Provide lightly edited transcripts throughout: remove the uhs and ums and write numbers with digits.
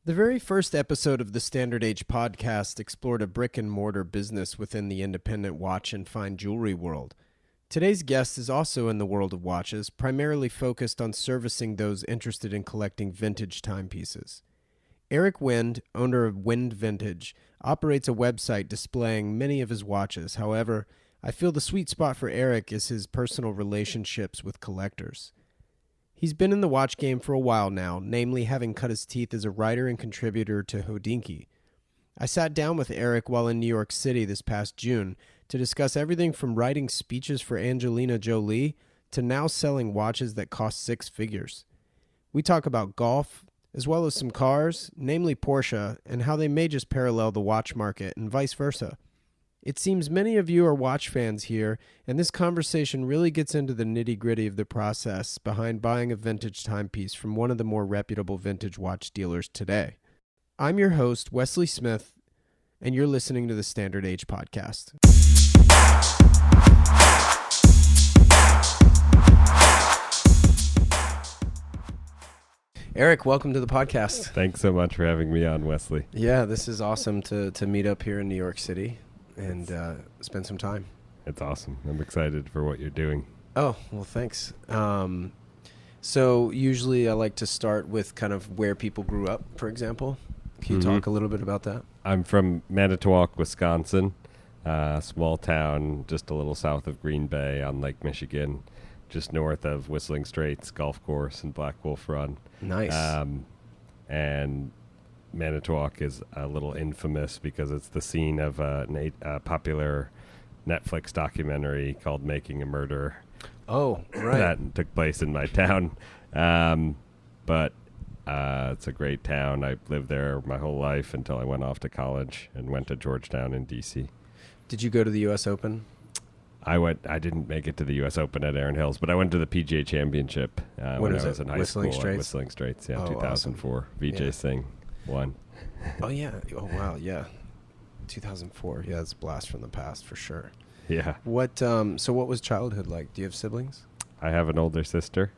The very first episode of the Standard Age podcast explored a brick-and-mortar business within the independent watch and fine jewelry world. Today's guest is also in the world of watches, primarily focused on servicing those interested in collecting vintage timepieces. Eric Wind, owner of Wind Vintage, operates a website displaying many of his watches. However, I feel the sweet spot for Eric is his personal relationships with collectors. He's been in the watch game for a while now, namely having cut his teeth as a writer and contributor to Hodinkee. I sat down with Eric while in New York City this past June to discuss everything from writing speeches for Angelina Jolie to now selling watches that cost six figures. We talk about golf, as well as some cars, namely Porsche, and how they may just parallel the watch market and vice versa. It seems many of you are watch fans here, and this conversation really gets into the nitty-gritty of the process behind buying a vintage timepiece from one of the more reputable vintage watch dealers today. I'm your host, Wesley Smith, and you're listening to the Standard Age podcast. Eric, welcome to the podcast. Thanks so much for having me on, Wesley. Yeah, this is awesome to meet up here in New York City and spend some time. It's awesome. I'm excited for what you're doing. Oh, well, thanks. So usually I like to start with kind of where people grew up, for example. Can you talk a little bit about that? I'm from Manitowoc, Wisconsin, a small town just a little south of Green Bay on Lake Michigan, just north of Whistling Straits Golf Course and Black Wolf Run. Nice. And Manitowoc is a little infamous because it's the scene of a popular Netflix documentary called Making a Murderer. Oh, right. That took place in my town. But it's a great town. I lived there my whole life until I went off to college and went to Georgetown in D.C. Did you go to the U.S. Open? I didn't make it to the U.S. Open at Erin Hills, but I went to the PGA Championship when I was in high school at Whistling Straits. Yeah, 2004. Awesome. Vijay Singh won. Oh, yeah. Oh, wow. Yeah. 2004. Yeah, it's a blast from the past for sure. Yeah. So what was childhood like? Do you have siblings? I have an older sister.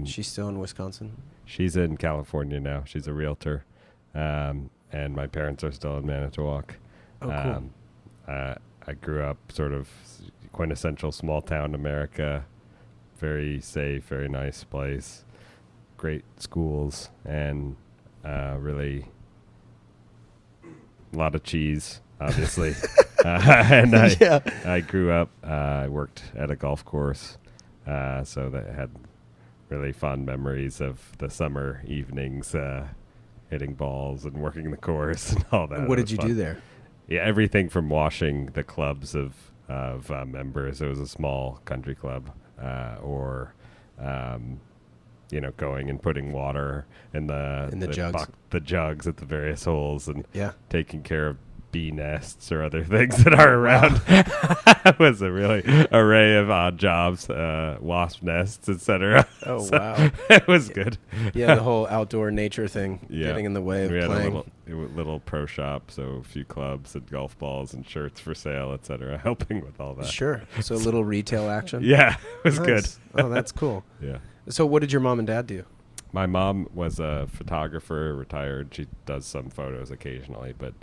She's still in Wisconsin? She's in California now. She's a realtor. And my parents are still in Manitowoc. Oh, cool. I grew up sort of quintessential small town America, very safe, very nice place, great schools, and really a lot of cheese, obviously. And I grew up, I worked at a golf course, so that I had really fond memories of the summer evenings, hitting balls and working the course and all that. What did you do there? Yeah, everything from washing the clubs of members. It was a small country club, or going and putting water in the jugs, the jugs at the various holes, and taking care of bee nests or other things that are around. It was a really array of odd jobs, wasp nests, etc. Oh, so wow. It was good. Yeah, the whole outdoor nature thing getting in the way of playing. We had a little pro shop, so a few clubs and golf balls and shirts for sale, etc., helping with all that. Sure. So a little retail action? Yeah, it was good. Oh, that's cool. Yeah. So what did your mom and dad do? My mom was a photographer, retired. She does some photos occasionally, but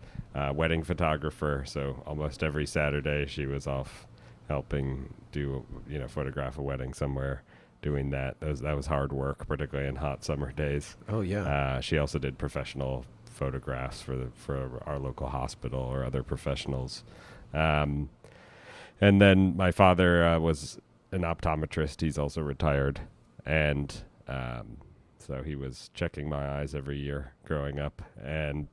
wedding photographer. So almost every Saturday she was off helping photograph a wedding somewhere, doing that. That was hard work, particularly in hot summer days. Oh, yeah. She also did professional photographs for our local hospital or other professionals. And then my father was an optometrist. He's also retired. And so he was checking my eyes every year growing up. And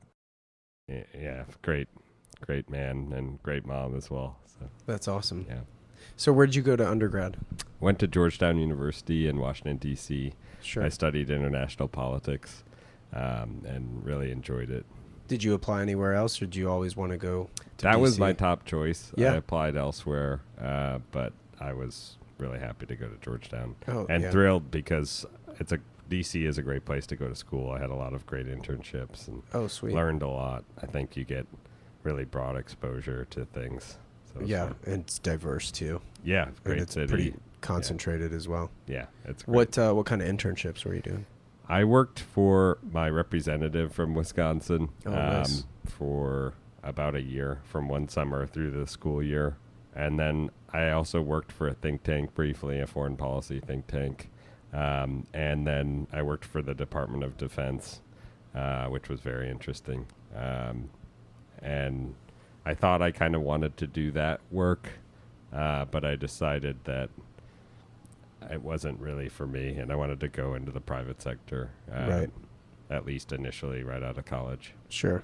yeah, great man and great mom as well. So that's awesome. Yeah. So where did you go to undergrad? Went to Georgetown University in Washington, D.C. Sure. I studied international politics and really enjoyed it. Did you apply anywhere else, or did you always want to go to That DC? was my top choice. Yeah. I applied elsewhere, but I was really happy to go to Georgetown. Thrilled because DC is a great place to go to school. I had a lot of great internships and learned a lot. I think you get really broad exposure to things. So and it's diverse too. Yeah, great and it's city. Pretty concentrated as well. Yeah, it's great. What kind of internships were you doing? I worked for my representative from Wisconsin Nice. for about a year, from one summer through the school year. And then I also worked for a think tank briefly, a foreign policy think tank. And then I worked for the Department of Defense, which was very interesting. And I thought I kind of wanted to do that work, but I decided that it wasn't really for me, and I wanted to go into the private sector, Right. at least initially, right out of college. Sure.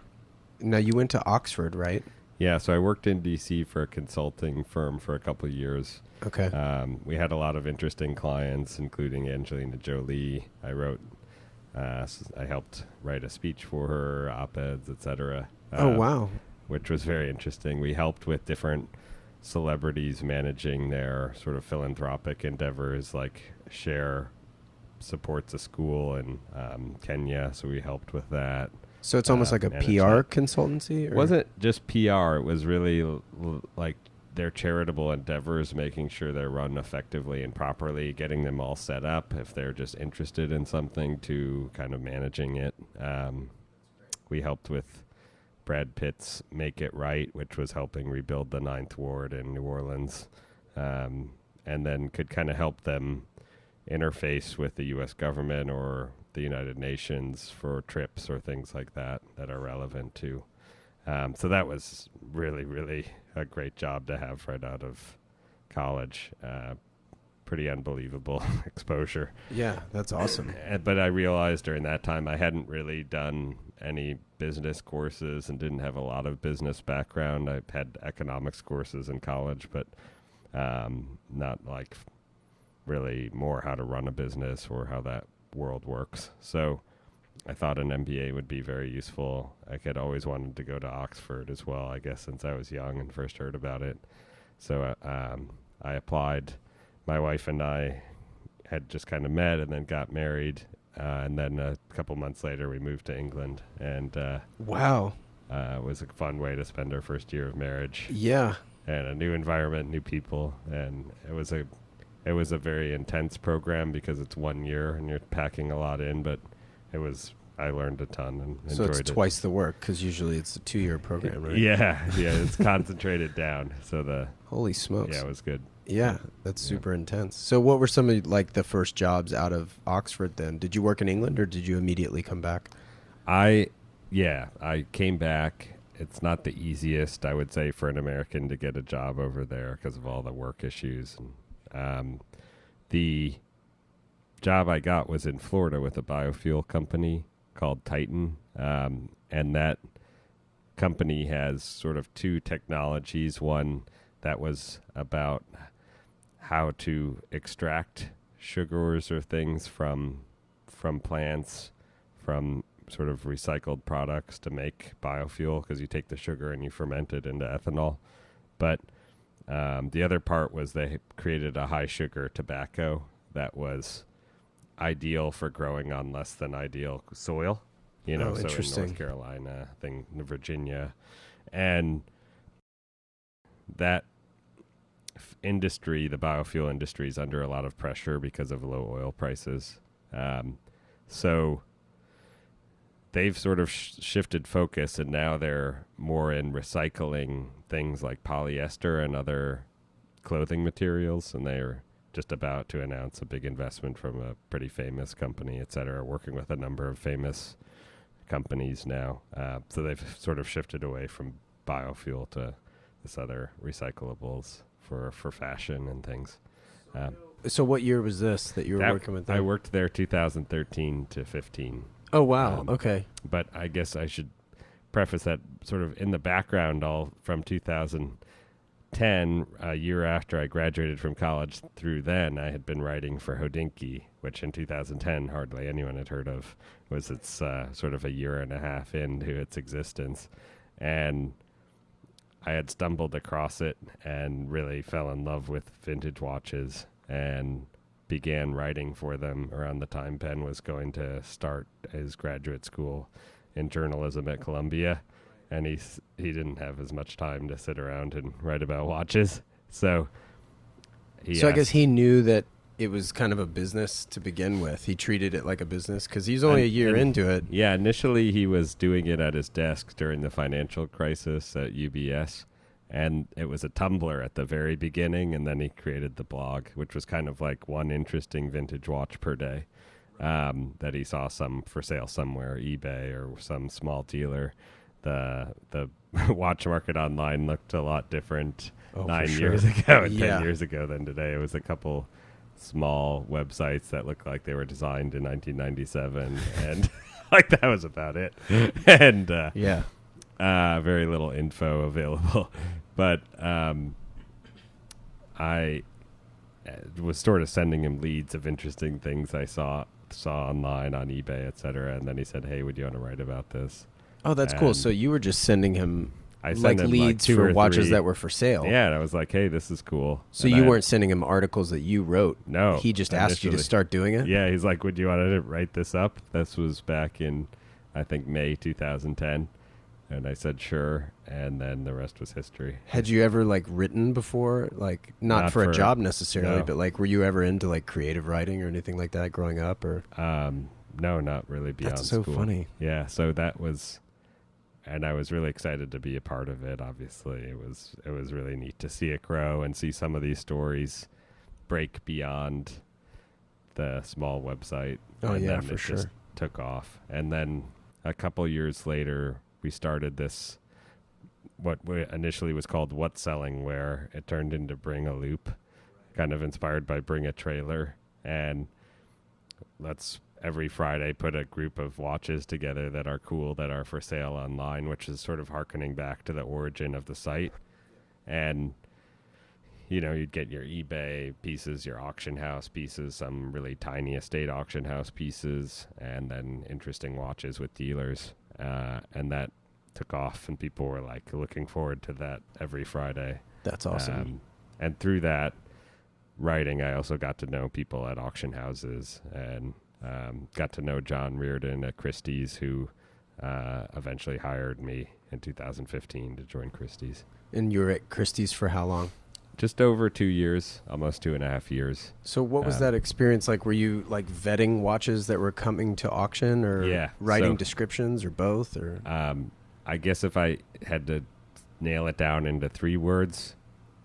Now, you went to Oxford, right? Yeah, so I worked in D.C. for a consulting firm for a couple of years. Okay. We had a lot of interesting clients, including Angelina Jolie. I helped write a speech for her, op-eds, etc. Wow. Which was very interesting. We helped with different celebrities managing their sort of philanthropic endeavors, like Cher supports a school in Kenya, so we helped with that. So it's almost like a PR consultancy? It wasn't just PR. It was really like their charitable endeavors, making sure they're run effectively and properly, getting them all set up if they're just interested in something, to kind of managing it. We helped with Brad Pitt's Make It Right, which was helping rebuild the Ninth Ward in New Orleans, and then could kind of help them interface with the U.S. government or the United Nations for trips or things like that are relevant too. So that was really, really a great job to have right out of college. Pretty unbelievable exposure. Yeah, that's awesome. But I realized during that time I hadn't really done any business courses and didn't have a lot of business background. I had economics courses in college, but not like really more how to run a business or how that world works. So I thought an MBA would be very useful. I had always wanted to go to Oxford as well, I guess, since I was young and first heard about it. So I applied. My wife and I had just kind of met and then got married. And then a couple months later, we moved to England. And wow. It was a fun way to spend our first year of marriage. Yeah. And a new environment, new people. And it was a very intense program because it's 1 year and you're packing a lot in, but I learned a ton and enjoyed it. So it's twice the work, because usually it's a 2-year program, right? Yeah, it's concentrated down. So holy smokes. Yeah, it was good. Yeah, that's super intense. So what were some of like the first jobs out of Oxford then? Did you work in England or did you immediately come back? I came back. It's not the easiest, I would say, for an American to get a job over there because of all the work issues. And the job I got was in Florida with a biofuel company called Titan. And that company has sort of two technologies. One that was about how to extract sugars or things from plants, from sort of recycled products to make biofuel, because you take the sugar and you ferment it into ethanol. But the other part was they created a high sugar tobacco that was ideal for growing on less than ideal soil, so in North Carolina, in Virginia. And that industry, the biofuel industry, is under a lot of pressure because of low oil prices. So they've sort of shifted focus, and now they're more in recycling things like polyester and other clothing materials, and they're just about to announce a big investment from a pretty famous company, et cetera, working with a number of famous companies now. So they've sort of shifted away from biofuel to this other recyclables for fashion and things. So what year was this that you were working with them? I worked there 2013 to 15. Oh, wow. Okay. But I guess I should preface that sort of in the background, all from 2010, a year after I graduated from college, through then I had been writing for Hodinkee, which in 2010 hardly anyone had heard of. Was its sort of a year and a half into its existence. And I had stumbled across it and really fell in love with vintage watches and began writing for them around the time Penn was going to start his graduate school in journalism at Columbia. And he didn't have as much time to sit around and write about watches. So I guess he knew that it was kind of a business to begin with. He treated it like a business because he's only a year into it. Yeah, initially he was doing it at his desk during the financial crisis at UBS. And it was a Tumblr at the very beginning, and then he created the blog, which was kind of like one interesting vintage watch per day that he saw some for sale somewhere, eBay or some small dealer. The watch market online looked a lot different 9 years ago and 10 years ago than today. It was a couple small websites that looked like they were designed in 1997, and like that was about it. And very little info available. But I was sort of sending him leads of interesting things I saw online on eBay, etc. And then he said, "Hey, would you want to write about this?" Oh, that's cool. So you were just sending him leads for watches that were for sale. Yeah, and I was like, "Hey, this is cool." So you weren't sending him articles that you wrote. No, he just asked you to start doing it. Yeah, he's like, "Would you want to write this up?" This was back in, I think, May 2010. And I said, sure. And then the rest was history. Had you ever written before? Not for a job necessarily, but were you ever into creative writing or anything like that growing up or? No, not really beyond school. That's so funny. Yeah. So that was, and I was really excited to be a part of it. Obviously it was really neat to see it grow and see some of these stories break beyond the small website. Oh, and yeah, for sure. Just took off. And then a couple years later, we started this, what initially was called What's Selling, where it turned into Bring a Loop, kind of inspired by Bring a Trailer. And let's every Friday put a group of watches together that are cool, that are for sale online, which is sort of hearkening back to the origin of the site. And, you'd get your eBay pieces, your auction house pieces, some really tiny estate auction house pieces, and then interesting watches with dealers. And that took off, and people were looking forward to that every Friday. That's awesome. And through that writing, I also got to know people at auction houses, and got to know John Reardon at Christie's, who eventually hired me in 2015 to join Christie's. And you were at Christie's for how long? Just over 2 years, almost 2.5 years. So what was that experience like? Were you vetting watches that were coming to auction, or writing descriptions, or both? Or I guess if I had to nail it down into 3 words,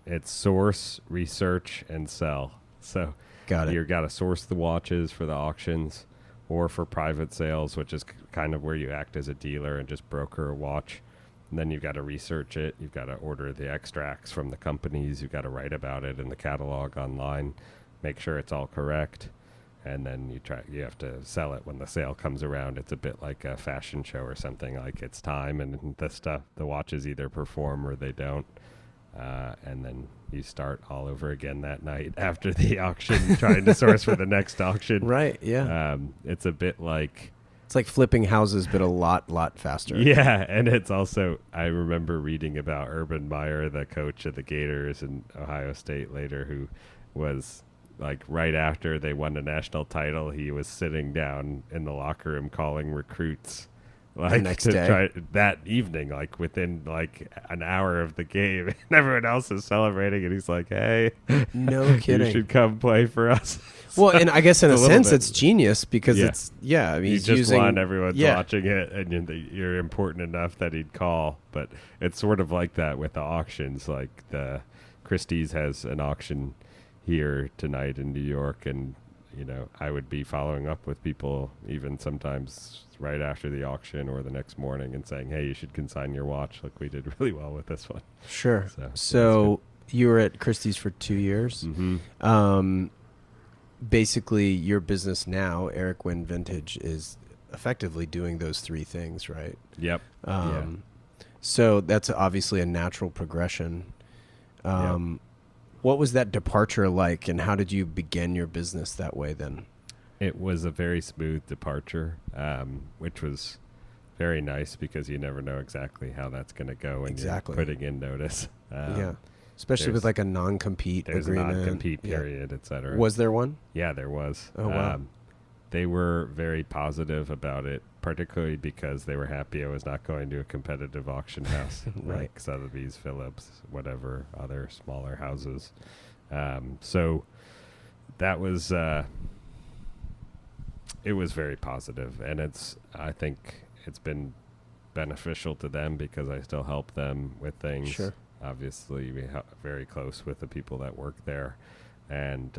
it's source, research, and sell. So you've got to source the watches for the auctions or for private sales, which is kind of where you act as a dealer and just broker a watch. And then you've got to research it. You've got to order the extracts from the companies. You've got to write about it in the catalog online, make sure it's all correct. And then you have to sell it when the sale comes around. It's a bit like a fashion show or something. It's time, and the watches either perform or they don't. And then you start all over again that night after the auction, trying to source for the next auction. Right, yeah. It's a bit like... It's like flipping houses, but a lot faster. Yeah, and it's also, I remember reading about Urban Meyer, the coach of the Gators in Ohio State later, who was right after they won the national title, he was sitting down in the locker room calling recruits the next day. That evening, within an hour of the game, and everyone else is celebrating, and he's like, "Hey, no kidding, you should come play for us." Well, and I guess in a sense it's genius because it's he's just won, everyone's watching it, and you're important enough that he'd call. But it's sort of like that with the auctions. The Christie's has an auction here tonight in New York, and I would be following up with people even sometimes right after the auction or the next morning and saying, "Hey, you should consign your watch. Look, we did really well with this one." Sure. So you were at Christie's for 2 years. Mm-hmm. Basically, your business now, Eric Wynn Vintage, is effectively doing those 3 things, right? Yep. So that's obviously a natural progression. What was that departure like, and how did you begin your business that way then? It was a very smooth departure, which was very nice because you never know exactly how that's going to go when you're putting in notice. Especially with a non-compete agreement. There's a non-compete period, et cetera. Was there one? Yeah, there was. Oh, wow. They were very positive about it, particularly because they were happy I was not going to a competitive auction house like Sotheby's, Phillips, whatever, other smaller houses. So that was it was very positive, and I think it's been beneficial to them because I still help them with things. Sure. Obviously, we very close with the people that work there, and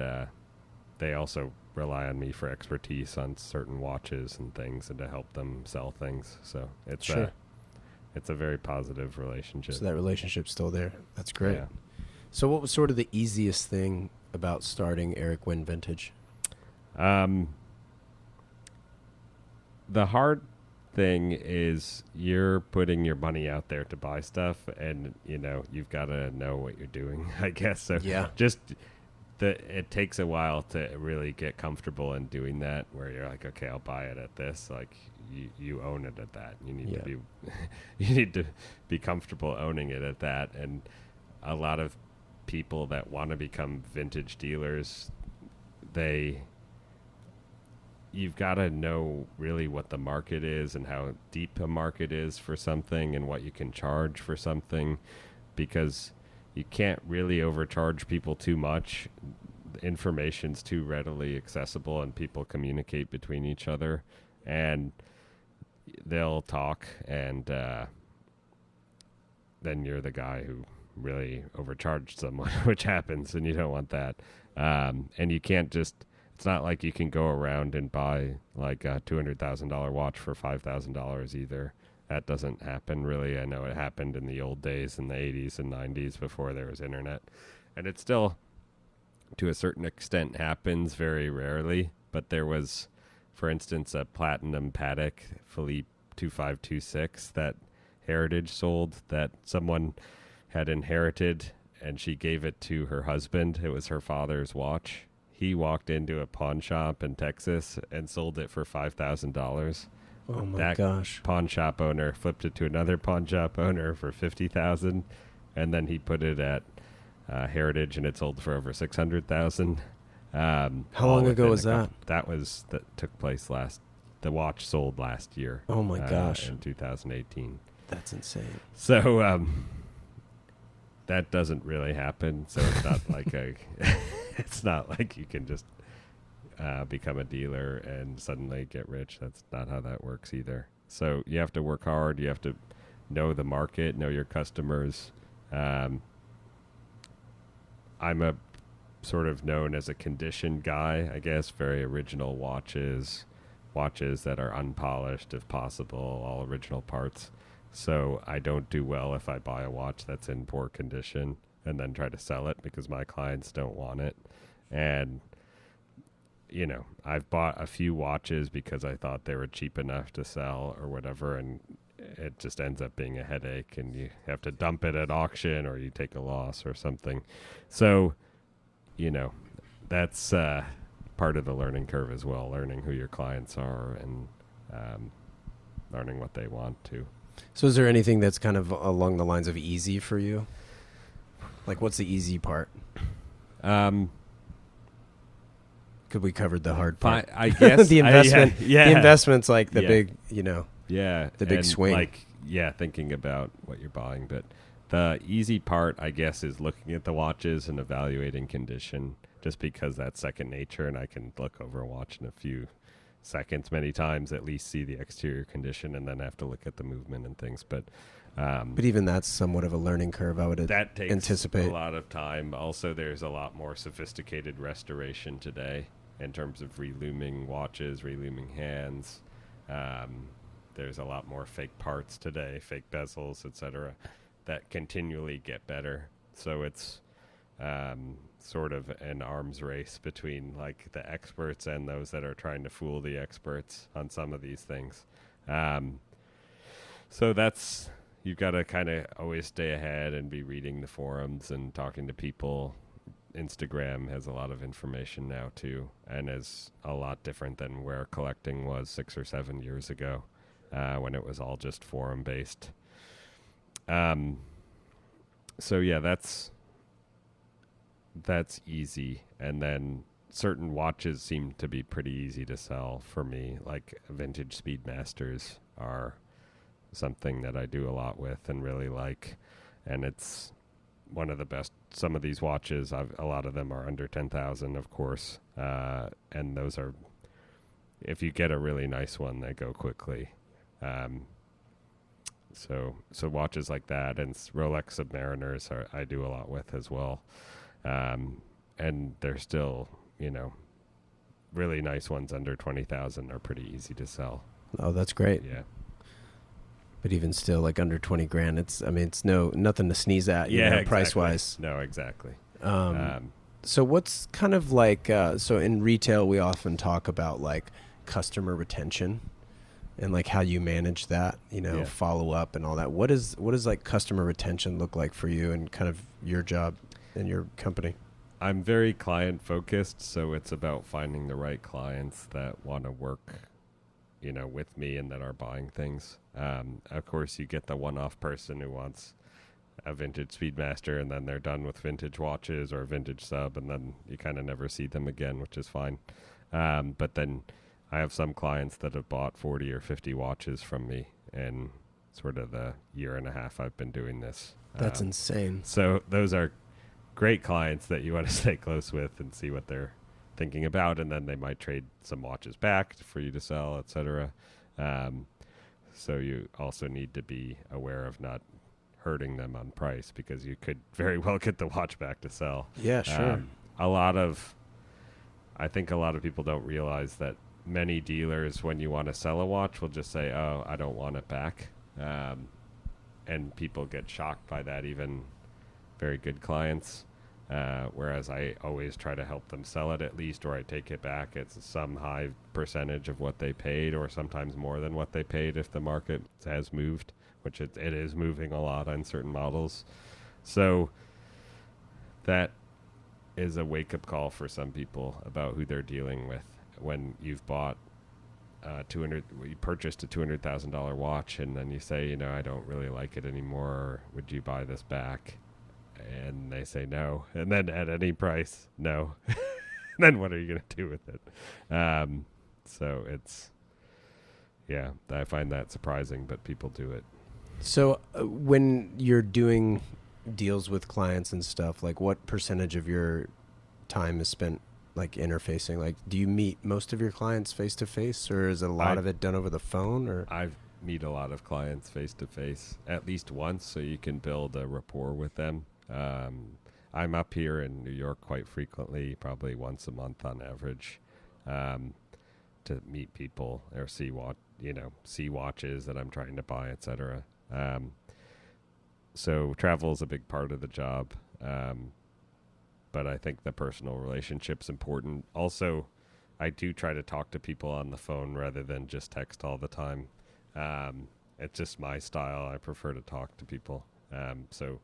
they also rely on me for expertise on certain watches and things, and to help them sell things. So it's it's a very positive relationship. So that relationship's still there. That's great. Yeah. So what was sort of the easiest thing about starting Eric Wynn Vintage? The hard thing is you're putting your money out there to buy stuff, and you've got to know what you're doing, I guess. So Yeah. it takes a while to really get comfortable in doing that, where you're like, okay, I'll buy it at this. Like you own it at that. You need to be you need to be comfortable owning it at that. And a lot of people that want to become vintage dealers, you've got to know really what the market is and how deep a market is for something and what you can charge for something, because you can't really overcharge people too much. Information's too readily accessible, and people communicate between each other, and they'll talk, and then you're the guy who really overcharged someone, which happens, and you don't want that. And you can't just, it's not like you can go around and buy like a $200,000 watch for $5,000 either. That doesn't happen really. I know it happened in the old days, in the 80s and 90s, before there was internet. And it still, to a certain extent, happens very rarely. But there was, for instance, a platinum Patek Philippe 2526 that Heritage sold, that someone had inherited, and she gave it to her husband. It was her father's watch. He walked into a pawn shop in Texas and sold it for $5,000. Oh my that gosh. Pawn shop owner flipped it to another pawn shop owner for $50,000, and then he put it at Heritage, and it sold for over $600,000. How long ago was that? That took place the watch sold last year. Oh my gosh. In 2018. That's insane. So that doesn't really happen. So it's not like it's not like you can just become a dealer and suddenly get rich. That's not how that works either. So you have to work hard. You have to know the market, know your customers. I'm a sort of known as a condition guy, I guess. Very original watches that are unpolished if possible, all original parts. So I don't do well if I buy a watch that's in poor condition and then try to sell it, because my clients don't want it. And I've bought a few watches because I thought they were cheap enough to sell or whatever, and it just ends up being a headache, and you have to dump it at auction, or you take a loss or something. So, that's part of the learning curve as well, learning who your clients are and learning what they want to. So is there anything that's kind of along the lines of easy for you? Like, what's the easy part? Could we covered the hard part? I guess the investment. The investment's like the big, the big swing. Like, thinking about what you're buying. But the easy part, I guess, is looking at the watches and evaluating condition, just because that's second nature, and I can look over a watch in a few seconds many times, at least see the exterior condition, and then have to look at the movement and things. But even that's somewhat of a learning curve, I would that takes anticipate. A lot of time. Also, there's a lot more sophisticated restoration today in terms of relooming watches, relooming hands. There's a lot more fake parts today, fake bezels, etc., that continually get better. So it's sort of an arms race between like the experts and those that are trying to fool the experts on some of these things. So you've got to kind of always stay ahead and be reading the forums and talking to people. Instagram has a lot of information now too, and is a lot different than where collecting was 6 or 7 years ago, when it was all just forum based. So yeah, that's easy. And then certain watches seem to be pretty easy to sell for me, like vintage Speedmasters are something that I do a lot with and really like. And it's one of the best. Some of these watches, a lot of them are under 10,000, of course, and those are, if you get a really nice one, they go quickly. So watches like that, and Rolex Submariners I do a lot with as well, and they're still, really nice ones under 20,000 are pretty easy to sell. Oh, that's great. Yeah. But even still, like under 20 grand, it's nothing to sneeze at, exactly. price wise. No, exactly. So what's kind of like, so in retail, we often talk about like customer retention and like how you manage that, follow up and all that. What does like customer retention look like for you and kind of your job and your company? I'm very client focused, so it's about finding the right clients that want to work, with me and that are buying things. Of course, you get the one-off person who wants a vintage Speedmaster and then they're done with vintage watches or a vintage sub, and then you kind of never see them again, which is fine. But then I have some clients that have bought 40 or 50 watches from me in sort of the year and a half I've been doing this. That's insane. So those are great clients that you want to stay close with and see what they're thinking about, and then they might trade some watches back for you to sell, etc. So you also need to be aware of not hurting them on price, because you could very well get the watch back to sell. Yeah, sure. I think a lot of people don't realize that many dealers, when you want to sell a watch, will just say, "Oh, I don't want it back," and people get shocked by that, even very good clients. Whereas I always try to help them sell it at least, or I take it back. It's some high percentage of what they paid, or sometimes more than what they paid if the market has moved, which it is moving a lot on certain models. So that is a wake-up call for some people about who they're dealing with. When you've bought you purchased a $200,000 watch, and then you say, I don't really like it anymore, or would you buy this back? And they say no, and then at any price, no. Then what are you going to do with it? So it's, I find that surprising, but people do it. So when you're doing deals with clients and stuff, like what percentage of your time is spent like interfacing? Like, do you meet most of your clients face to face, or is it a lot of it done over the phone? Or I meet a lot of clients face to face at least once, so you can build a rapport with them. I'm up here in New York quite frequently, probably once a month on average, to meet people or see watches that I'm trying to buy, etc. So travel is a big part of the job, but I think the personal relationship's important. Also, I do try to talk to people on the phone rather than just text all the time. It's just my style. I prefer to talk to people. So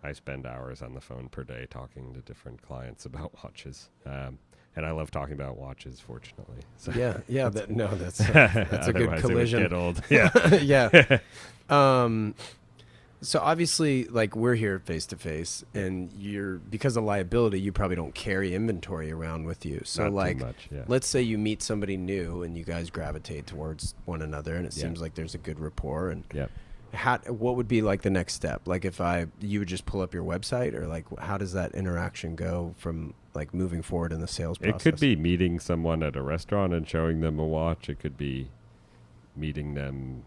I spend hours on the phone per day talking to different clients about watches. And I love talking about watches, fortunately. So that's a good collision. It would get old. Yeah. Yeah. So obviously, like, we're here face to face, and because of liability, you probably don't carry inventory around with you. So, not like, too much, yeah. Let's say you meet somebody new and you guys gravitate towards one another, and it seems like there's a good rapport. And what would be like the next step? Like, if you would just pull up your website, or like, how does that interaction go from like moving forward in the sales process? It could be meeting someone at a restaurant and showing them a watch. It could be meeting them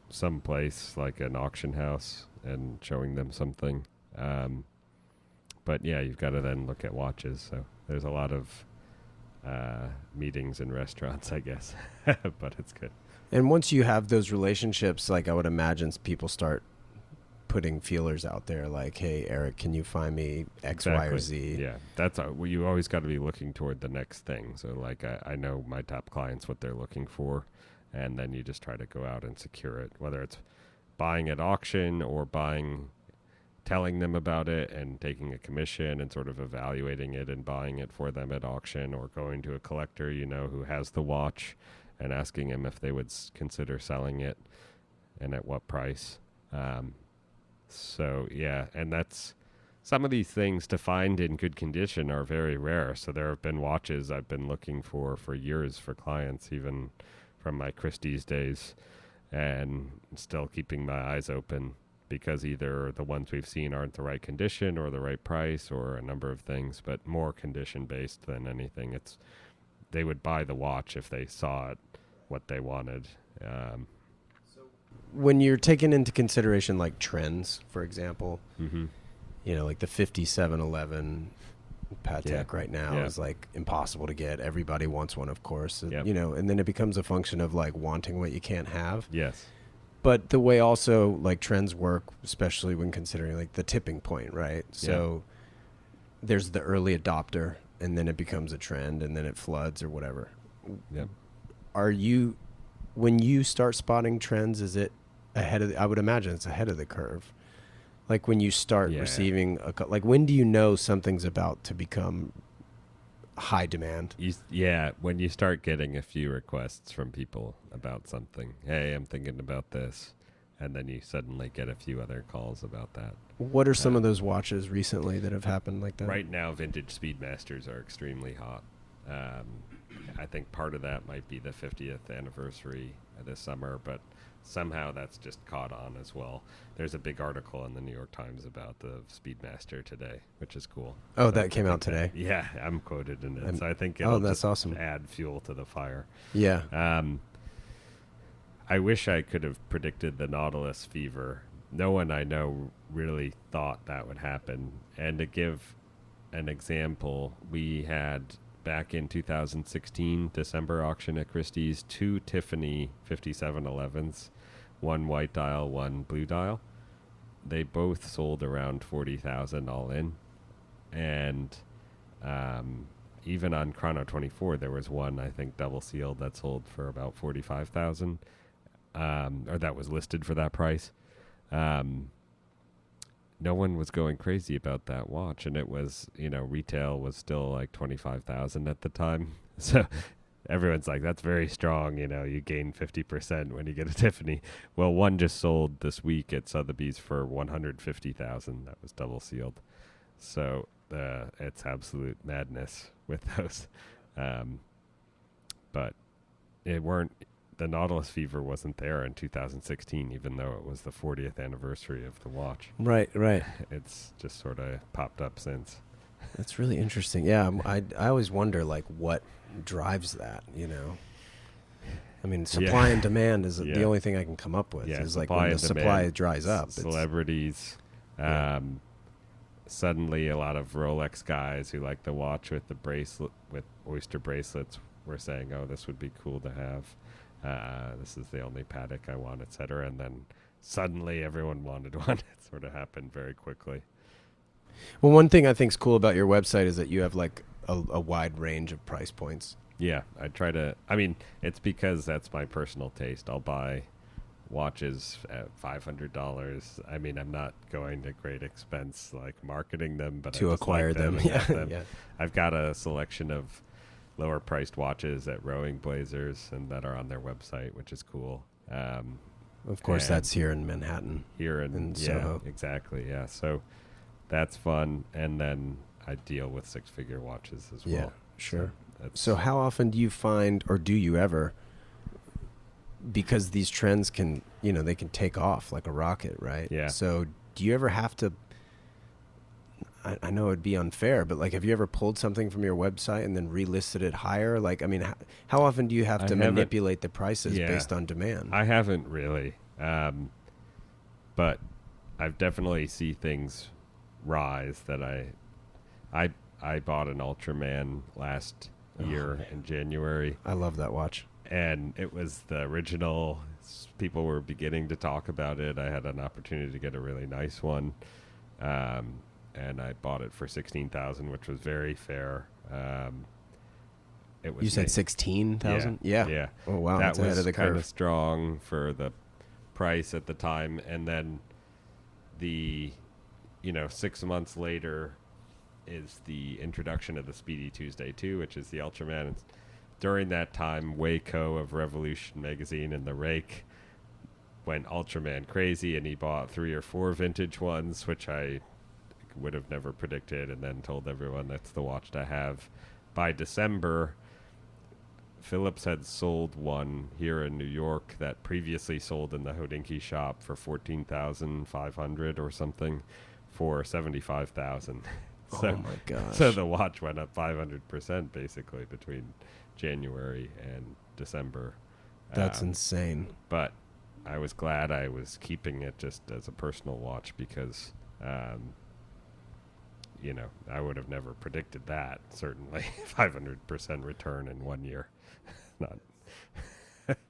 someplace like an auction house and showing them something. But yeah, you've got to then look at watches. So there's a lot of meetings in restaurants, I guess, but it's good. And once you have those relationships, like, I would imagine people start putting feelers out there, like, "Hey, Eric, can you find me X, Y, or Z?" Yeah, that's you always got to be looking toward the next thing. So, like, I know my top clients what they're looking for, and then you just try to go out and secure it, whether it's buying at auction or telling them about it and taking a commission and sort of evaluating it and buying it for them at auction, or going to a collector who has the watch and asking him if they would consider selling it and at what price. So yeah, and that's some of these things to find in good condition are very rare. So there have been watches I've been looking for years for clients, even from my Christie's days, and still keeping my eyes open because either the ones we've seen aren't the right condition or the right price or a number of things, but more condition based than anything. They would buy the watch if they saw it, what they wanted. When you're taking into consideration like trends, for example, Mm-hmm. like the 5711 Patek right now Yeah. is like impossible to get. Everybody wants one, of course. Yep. And then it becomes a function of like wanting what you can't have. Yes. But the way also like trends work, especially when considering like the tipping point, right? So there's the early adopter, and then it becomes a trend, and then it floods or whatever. Yep. When you start spotting trends, is it I would imagine it's ahead of the curve. Like when you start receiving like when do you know something's about to become high demand? When you start getting a few requests from people about something. Hey, I'm thinking about this. And then you suddenly get a few other calls about that. What are some of those watches recently that have happened like that? Right now, vintage Speedmasters are extremely hot. I think part of that might be the 50th anniversary this summer, but somehow that's just caught on as well. There's a big article in the New York Times about the Speedmaster today, which is cool. Oh, that came out today? Yeah, I'm quoted in it. So I think it'll that's just awesome. add fuel to the fire. Yeah. I wish I could have predicted the Nautilus fever. No one I know really thought that would happen. And to give an example, we had back in 2016 December auction at Christie's 2 Tiffany 5711s, one white dial, one blue dial. They both sold around 40,000 all in, and even on Chrono 24 there was one, I think double sealed, that sold for about 45,000, or that was listed for that price. No one was going crazy about that watch, and it was, retail was still like 25,000 at the time. So everyone's like, that's very strong. You gain 50% when you get a Tiffany. Well, one just sold this week at Sotheby's for 150,000. That was double sealed. So it's absolute madness with those. But the Nautilus fever wasn't there in 2016, even though it was the 40th anniversary of the watch. Right. It's just sort of popped up since. That's really interesting. Yeah, I always wonder like what drives that. I mean, supply and demand is the only thing I can come up with. Is like when the supply dries up. Celebrities. Suddenly, a lot of Rolex guys who like the watch with the bracelet, with oyster bracelets, were saying, "Oh, this would be cool to have. This is the only Patek I want," etc. And then suddenly everyone wanted one. It sort of happened very quickly. Well, one thing I think is cool about your website is that you have like a wide range of price points. Yeah, I try to. I mean, it's because that's my personal taste. I'll buy watches at $500. I mean, I'm not going to great expense like marketing them, but to I just acquire like them. Yeah. I've got a selection of lower priced watches at Rowing Blazers and that are on their website, which is cool. Of course, that's here in Manhattan. Here in Soho. Exactly. Yeah. So that's fun. And then I deal with 6-figure watches as well. Yeah, sure. So how often do you find, or do you ever, because these trends can, they can take off like a rocket, right? Yeah. So do you ever have to, I know it'd be unfair, but like, have you ever pulled something from your website and then relisted it higher? Like, I mean, how often do you have to manipulate the prices based on demand? I haven't really, but I've definitely see things rise that I bought an Ultraman last year in January. I love that watch. And it was the original. People were beginning to talk about it. I had an opportunity to get a really nice one. And I bought it for $16,000, which was very fair. It was. You said 16,000? Yeah. Oh wow, that that's ahead was of the kind curve. of strong for the price at the time, and then 6 months later is the introduction of the Speedy Tuesday 2, which is the Ultraman. During that time, Waco of Revolution magazine and the Rake went Ultraman crazy, and he bought 3 or 4 vintage ones, which I would have never predicted, and then told everyone that's the watch to have. By December, Phillips had sold one here in New York that previously sold in the Hodinkee shop for 14,500 or something for 75,000. So, oh my gosh. So the watch went up 500% basically between January and December. That's insane. But I was glad I was keeping it just as a personal watch because, I would have never predicted that, certainly. 500% return in 1 year. Not.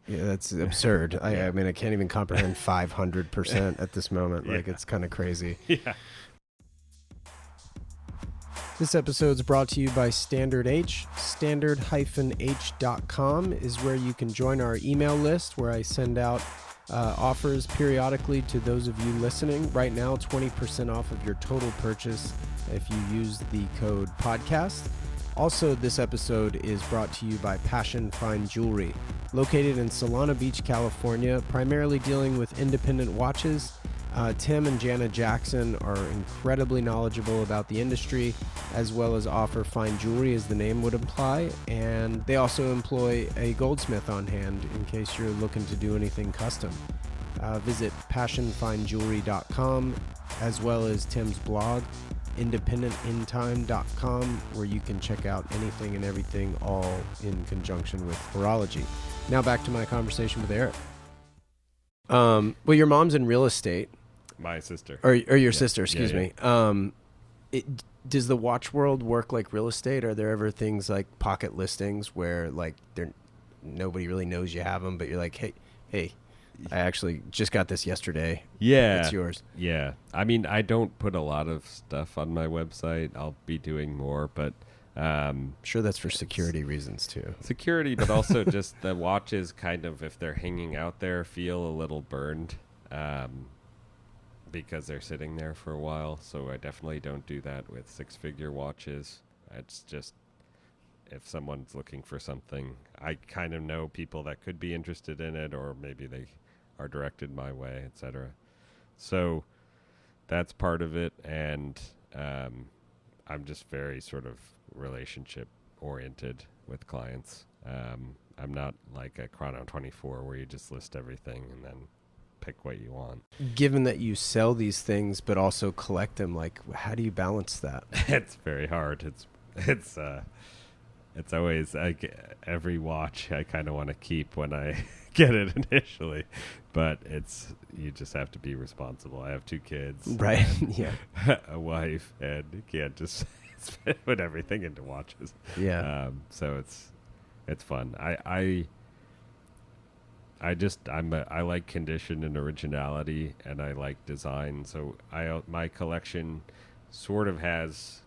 Yeah, that's absurd. I mean, I can't even comprehend 500% at this moment. Like, it's kind of crazy. Yeah. This episode is brought to you by Standard H. Standard-H.com is where you can join our email list where I send out offers periodically to those of you listening. Right now, 20% off of your total purchase if you use the code podcast. Also, this episode is brought to you by Passion Fine Jewelry, located in Solana Beach, California, primarily dealing with independent watches. Tim and Jana Jackson are incredibly knowledgeable about the industry, as well as offer fine jewelry, as the name would imply, and they also employ a goldsmith on hand in case you're looking to do anything custom. Visit passionfinejewelry.com, as well as Tim's blog, independentintime.com, where you can check out anything and everything, all in conjunction with horology. Now back to my conversation with Eric. Well, your mom's in real estate. My sister. Or your sister, excuse me. Does the watch world work like real estate? Are there ever things like pocket listings where like nobody really knows you have them, but you're like, hey, I actually just got this yesterday. Yeah. It's yours. Yeah. I mean, I don't put a lot of stuff on my website. I'll be doing more, but sure, that's for security reasons too. Security, but also just the watches kind of, if they're hanging out there, feel a little burned because they're sitting there for a while. So I definitely don't do that with six-figure watches. It's just if someone's looking for something, I kind of know people that could be interested in it, or maybe they are directed my way, etc. So that's part of it, and I'm just very sort of relationship oriented with clients. I'm not like a Chrono 24 where you just list everything and then pick what you want. Given that you sell these things but also collect them, like how do you balance that? It's very hard. It's always every watch I kind of want to keep when I get it initially, but you just have to be responsible. I have 2 kids, right? Yeah, a wife, and you can't just put everything into watches. Yeah. So it's fun. I like condition and originality, and I like design. So my collection sort of has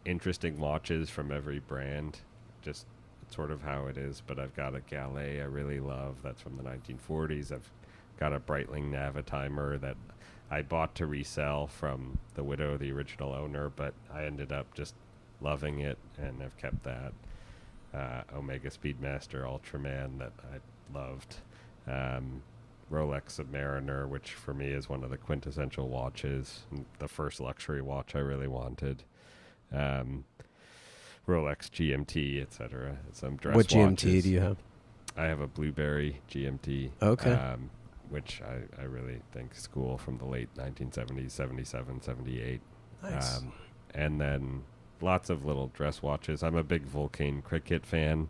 interesting watches from every brand, just sort of how it is. But I've got a Gallet I really love that's from the 1940s. I've got a Breitling Navitimer that I bought to resell from the widow of the original owner, but I ended up just loving it, and I've kept that. Omega Speedmaster Ultraman that I loved. Rolex Submariner, which for me is one of the quintessential watches, the first luxury watch I really wanted. Rolex GMT, etc. Some dress What watches. GMT do you have? I have a Blueberry GMT. Okay. Which I really think is cool, from the late 1970s, 77, 78. Nice. And then lots of little dress watches. I'm a big Vulcan Cricket fan,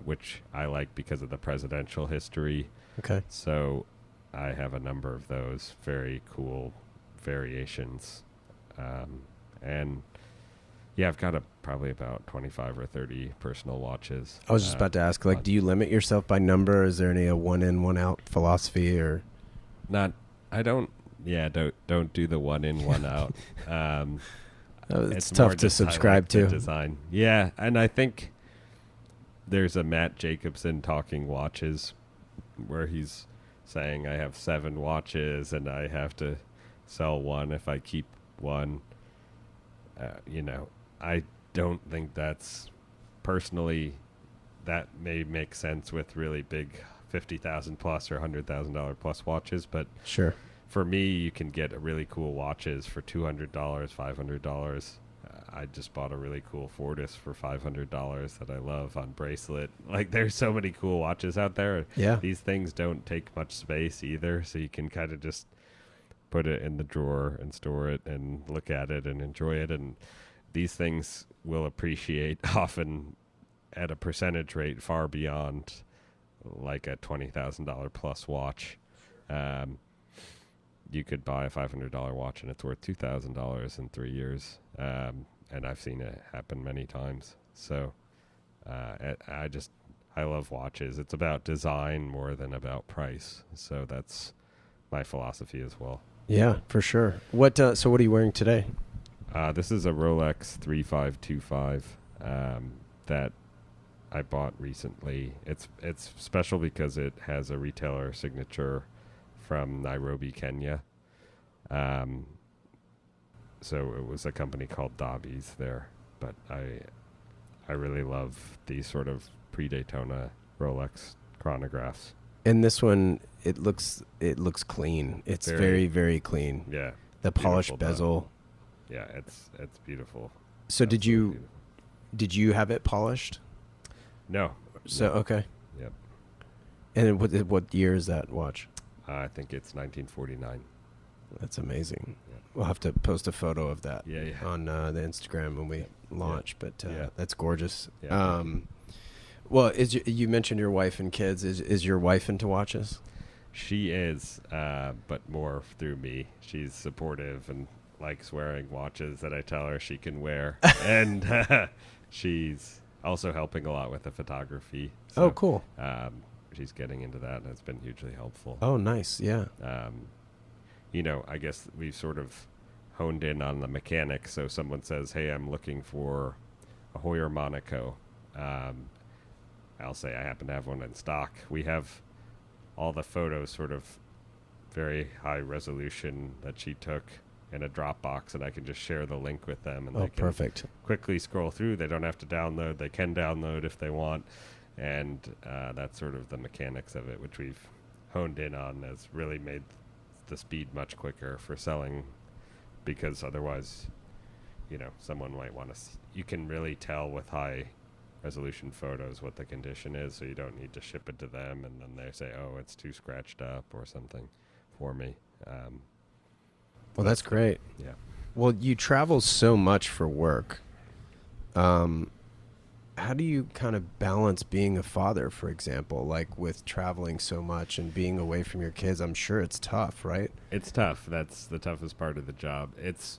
which I like because of the presidential history. Okay. So I have a number of those very cool variations. And yeah, I've got probably about 25 or 30 personal watches. I was just about to ask, like, do you limit yourself by number? Is there any a one in, one out philosophy, or not? I don't. Yeah, don't do the one in, one out. it's tough to subscribe to. Design. Yeah, and I think there's a Matt Jacobson talking watches where he's saying I have 7 watches and I have to sell one if I keep one. I don't think that's personally, that may make sense with really big $50,000 plus or $100,000 plus watches, but sure, for me, you can get really cool watches for $200, $500. I just bought a really cool Fortis for $500 that I love on bracelet. Like, there's so many cool watches out there. Yeah. These things don't take much space either, so you can kind of just put it in the drawer and store it and look at it and enjoy it. And these things will appreciate often at a percentage rate far beyond like a $20,000 plus watch. You could buy a $500 watch and it's worth $2,000 in 3 years. And I've seen it happen many times. So I love watches. It's about design more than about price. So that's my philosophy as well. Yeah, for sure. So what are you wearing today? This is a Rolex 3525 that I bought recently. It's special because it has a retailer signature from Nairobi, Kenya. So it was a company called Dobby's there, but I really love these sort of pre-Daytona Rolex chronographs. And this one, it looks clean. It's very, very clean. Yeah. The polished bezel. Yeah, it's beautiful. So Absolutely did you have it polished? No. So okay. Yep. And what year is that watch? I think it's 1949. That's amazing. Yeah. We'll have to post a photo of that on the Instagram when we launch. But that's gorgeous. Yeah. Well, you mentioned your wife and kids. Is your wife into watches? She is, but more through me. She's supportive and likes wearing watches that I tell her she can wear. And she's also helping a lot with the photography. So, oh, cool. She's getting into that, and it's been hugely helpful. Oh, nice. Yeah. I guess we've sort of honed in on the mechanics. So someone says, hey, I'm looking for a Hoyer Monaco. I'll say I happen to have one in stock. We have all the photos sort of very high resolution that she took in a Dropbox, and I can just share the link with them. And they can perfect. quickly scroll through. They don't have to download. They can download if they want. And that's sort of the mechanics of it, which we've honed in on, has really made the speed much quicker for selling, because otherwise, someone might want to you can really tell with high resolution photos what the condition is, so you don't need to ship it to them and then they say, oh, it's too scratched up or something for me. Well, that's great. Yeah. Well, you travel so much for work. How do you kind of balance being a father, for example, like with traveling so much and being away from your kids? I'm sure it's tough, right? It's tough. That's the toughest part of the job. It's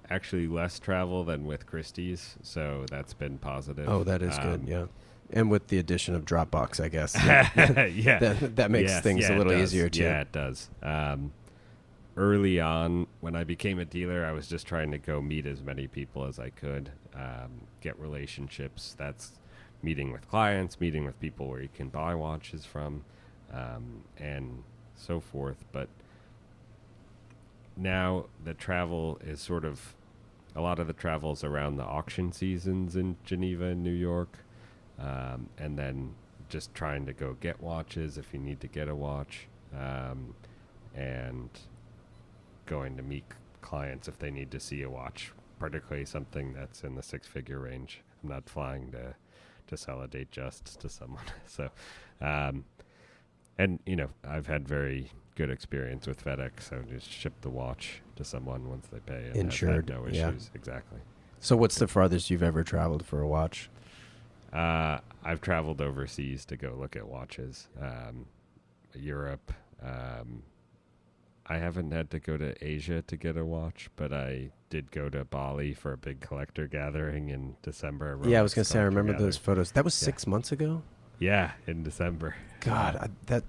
actually less travel than with Christie's, so that's been positive. Oh, that is good, yeah. And with the addition of Dropbox, I guess. Yeah. That makes things a little easier, too. Yeah, it does. Early on, when I became a dealer, I was just trying to go meet as many people as I could, get relationships. That's meeting with clients, meeting with people where you can buy watches from, and so forth. But now the travel is sort of, a lot of the travel's around the auction seasons in Geneva and New York, and then just trying to go get watches if you need to get a watch, and going to meet clients if they need to see a watch, particularly something that's in the six-figure range. I'm not flying to sell a Datejust to someone. So, and I've had very good experience with FedEx. So just ship the watch to someone once they pay. And insured. No issues. Yeah. Exactly. So what's the farthest you've ever traveled for a watch? I've traveled overseas to go look at watches. Europe. I haven't had to go to Asia to get a watch, but I did go to Bali for a big collector gathering in December. Yeah, I was going to say, I remember those photos. That was 6 months ago? Yeah, in December. God, that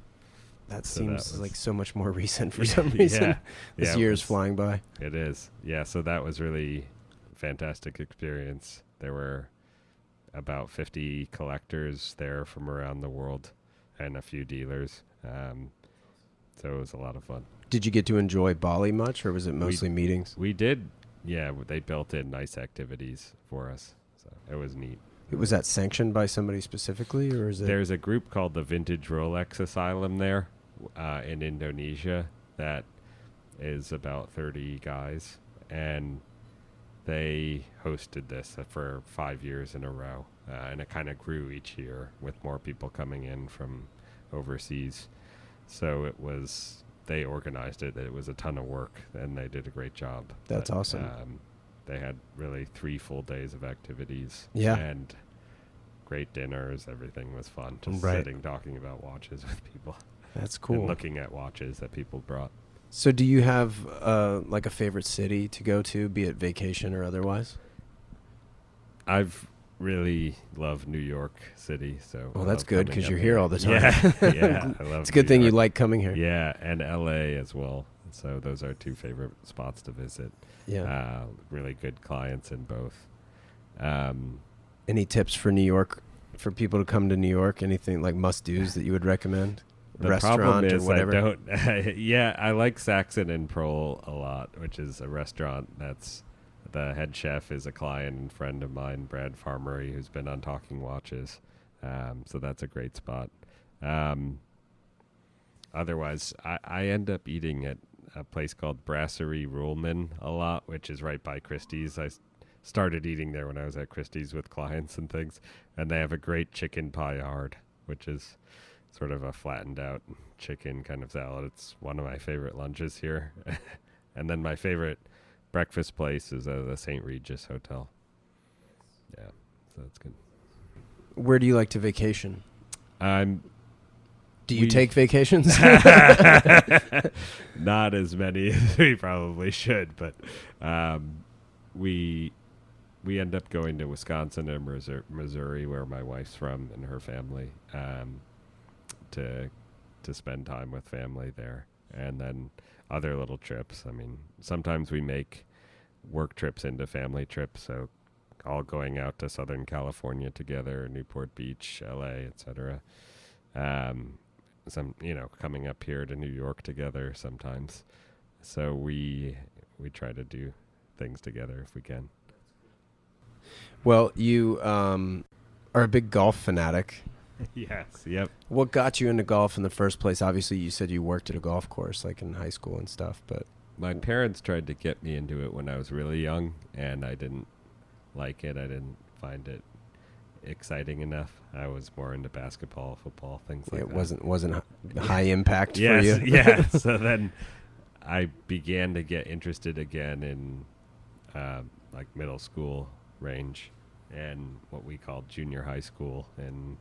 seems like so much more recent for some reason. This year is flying by. It is. Yeah, so that was really fantastic experience. There were about 50 collectors there from around the world and a few dealers. So it was a lot of fun. Did you get to enjoy Bali much, or was it mostly meetings? We did. Yeah, they built in nice activities for us, so it was neat. Was that sanctioned by somebody specifically, or is it? There's a group called the Vintage Rolex Asylum there in Indonesia that is about 30 guys, and they hosted this for 5 years in a row, and it kind of grew each year with more people coming in from overseas. So they organized it. It was a ton of work, and they did a great job. That's awesome. They had really 3 full days of activities. Yeah. And great dinners. Everything was fun. Just sitting, talking about watches with people. That's cool. And looking at watches that people brought. So do you have like a favorite city to go to, be it vacation or otherwise? I've really loved New York City. So well, that's good because you're here all the time. Yeah, I love it's a good New thing York. You like coming here. Yeah, and LA as well. So those are 2 favorite spots to visit. Yeah. Really good clients in both. Any tips for New York, for people to come to New York? Anything like must-dos that you would recommend? The Restaurant problem is or whatever? I don't. Yeah, I like Saxon and Prole a lot, which is a restaurant that's the head chef is a client and friend of mine, Brad Farmery, who's been on Talking Watches. So that's a great spot. Otherwise, I end up eating at a place called Brasserie Ruhlman a lot, which is right by Christie's. I started eating there when I was at Christie's with clients and things, and they have a great chicken paillard, which is sort of a flattened out chicken kind of salad. It's one of my favorite lunches here. And then my favorite breakfast place is the St. Regis Hotel. Yeah, so that's good. Where do you like to vacation? Do you We- take vacations? Not as many as we probably should, but we end up going to Wisconsin and Missouri, where my wife's from and her family, to spend time with family there, and then other little trips. I mean, sometimes we make work trips into family trips, so all going out to Southern California together, Newport Beach, LA, etc. Some, coming up here to New York together sometimes. So we try to do things together if we can. Well, you are a big golf fanatic. Yes. Yep. What got you into golf in the first place? Obviously, you said you worked at a golf course, like in high school and stuff, but... My parents tried to get me into it when I was really young, and I didn't like it. I didn't find it exciting enough. I was more into basketball, football, things like that. It wasn't high impact for Yes, you. yeah. So then I began to get interested again in like middle school range and what we called junior high school in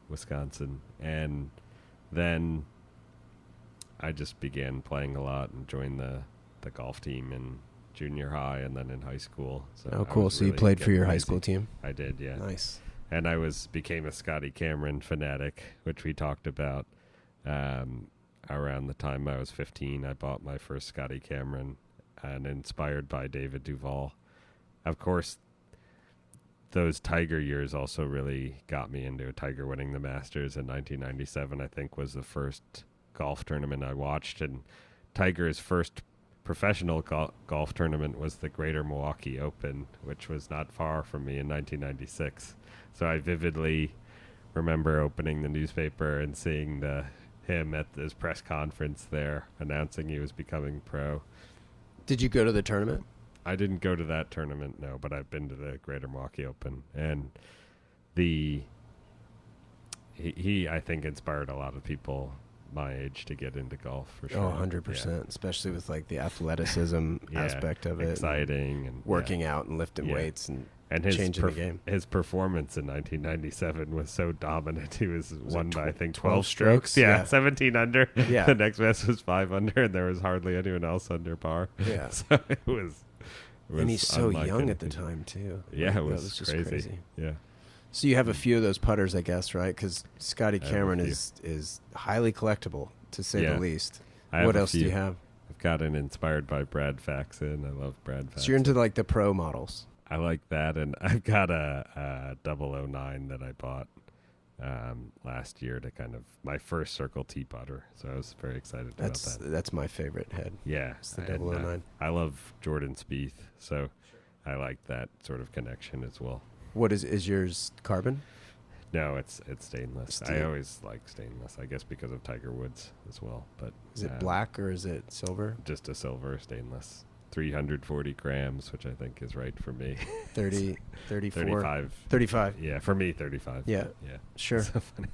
Wisconsin. And then I just began playing a lot and joined the golf team in junior high and then in high school. So Oh, cool. So you really played for getting your high crazy. school team? I did, yeah. Nice. And I became a Scotty Cameron fanatic, which we talked about around the time I was 15. I bought my first Scotty Cameron, and inspired by David Duval. Of course, those Tiger years also really got me into it. Tiger winning the Masters in 1997, I think, was the first golf tournament I watched. And Tiger's first professional golf tournament was the Greater Milwaukee Open, which was not far from me in 1996. So I vividly remember opening the newspaper and seeing him at his press conference there announcing he was becoming pro. Did you go to the tournament? I didn't go to that tournament, no, but I've been to the Greater Milwaukee Open. And he I think, inspired a lot of people my age to get into golf, for sure. Oh, 100%, especially with like the athleticism aspect of it. Exciting. And working out and lifting weights and his changing the game. His performance in 1997 was so dominant. He was won by, I think, 12 12 strokes. Yeah. 17 under. Yeah. The next best was 5 under, and there was hardly anyone else under par. Yeah. So it was and he's so unlike young at the anything. time, too. Yeah, Like, it was just crazy. Yeah. So you have a few of those putters, I guess, right? Because Scotty I have a Cameron few. is highly collectible, to say Yeah. the least. I have What a else do few. you have? I've got an inspired by Brad Faxon. I love Brad Faxon. So you're into like the pro models. I like that, and I've got a 009 that I bought last year to kind of my first Circle T putter. So I was very excited about that. That's my favorite head. Yeah, It's the and, 009. I love Jordan Spieth, so I like that sort of connection as well. What is yours carbon? No, it's stainless. I Steel. always like stainless, I guess because of Tiger Woods as well. But Is it black or is it silver? Just a silver stainless. 340 grams, which I think is right for me. 30, 34. 35. 35. Yeah, for me, 35. Yeah. Yeah. Sure. So funny.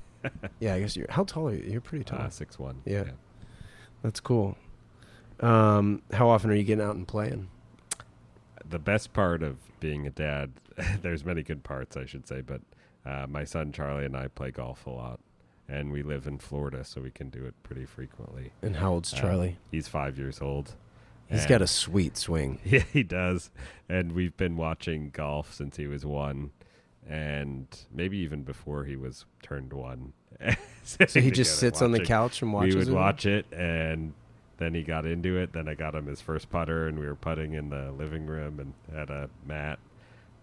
Yeah, I guess how tall are you? You're pretty tall. 6'1". Yeah. That's cool. How often are you getting out and playing? The best part of being a dad, there's many good parts, I should say, but my son Charlie and I play golf a lot, and we live in Florida, so we can do it pretty frequently. And how old's Charlie? He's 5 years old. He's got a sweet swing. Yeah, he does. And we've been watching golf since he was 1, and maybe even before he was turned 1. So he just sits on the couch and watches it? We would watch it, and then he got into it. Then I got him his first putter, and we were putting in the living room and had a mat.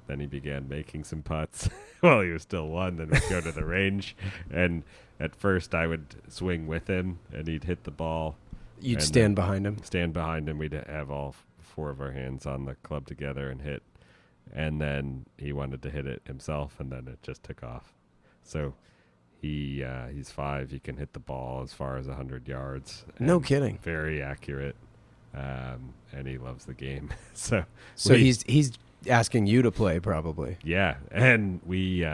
Then he began making some putts while he was still 1. Then we'd go to the range, and at first I would swing with him, and he'd hit the ball. You'd stand behind him? Stand behind him. We'd have all 4 of our hands on the club together and hit. And then he wanted to hit it himself, and then it just took off. So he's 5. He can hit the ball as far as 100 yards. No kidding. Very accurate, and he loves the game. So he's asking you to play, probably. Yeah, and we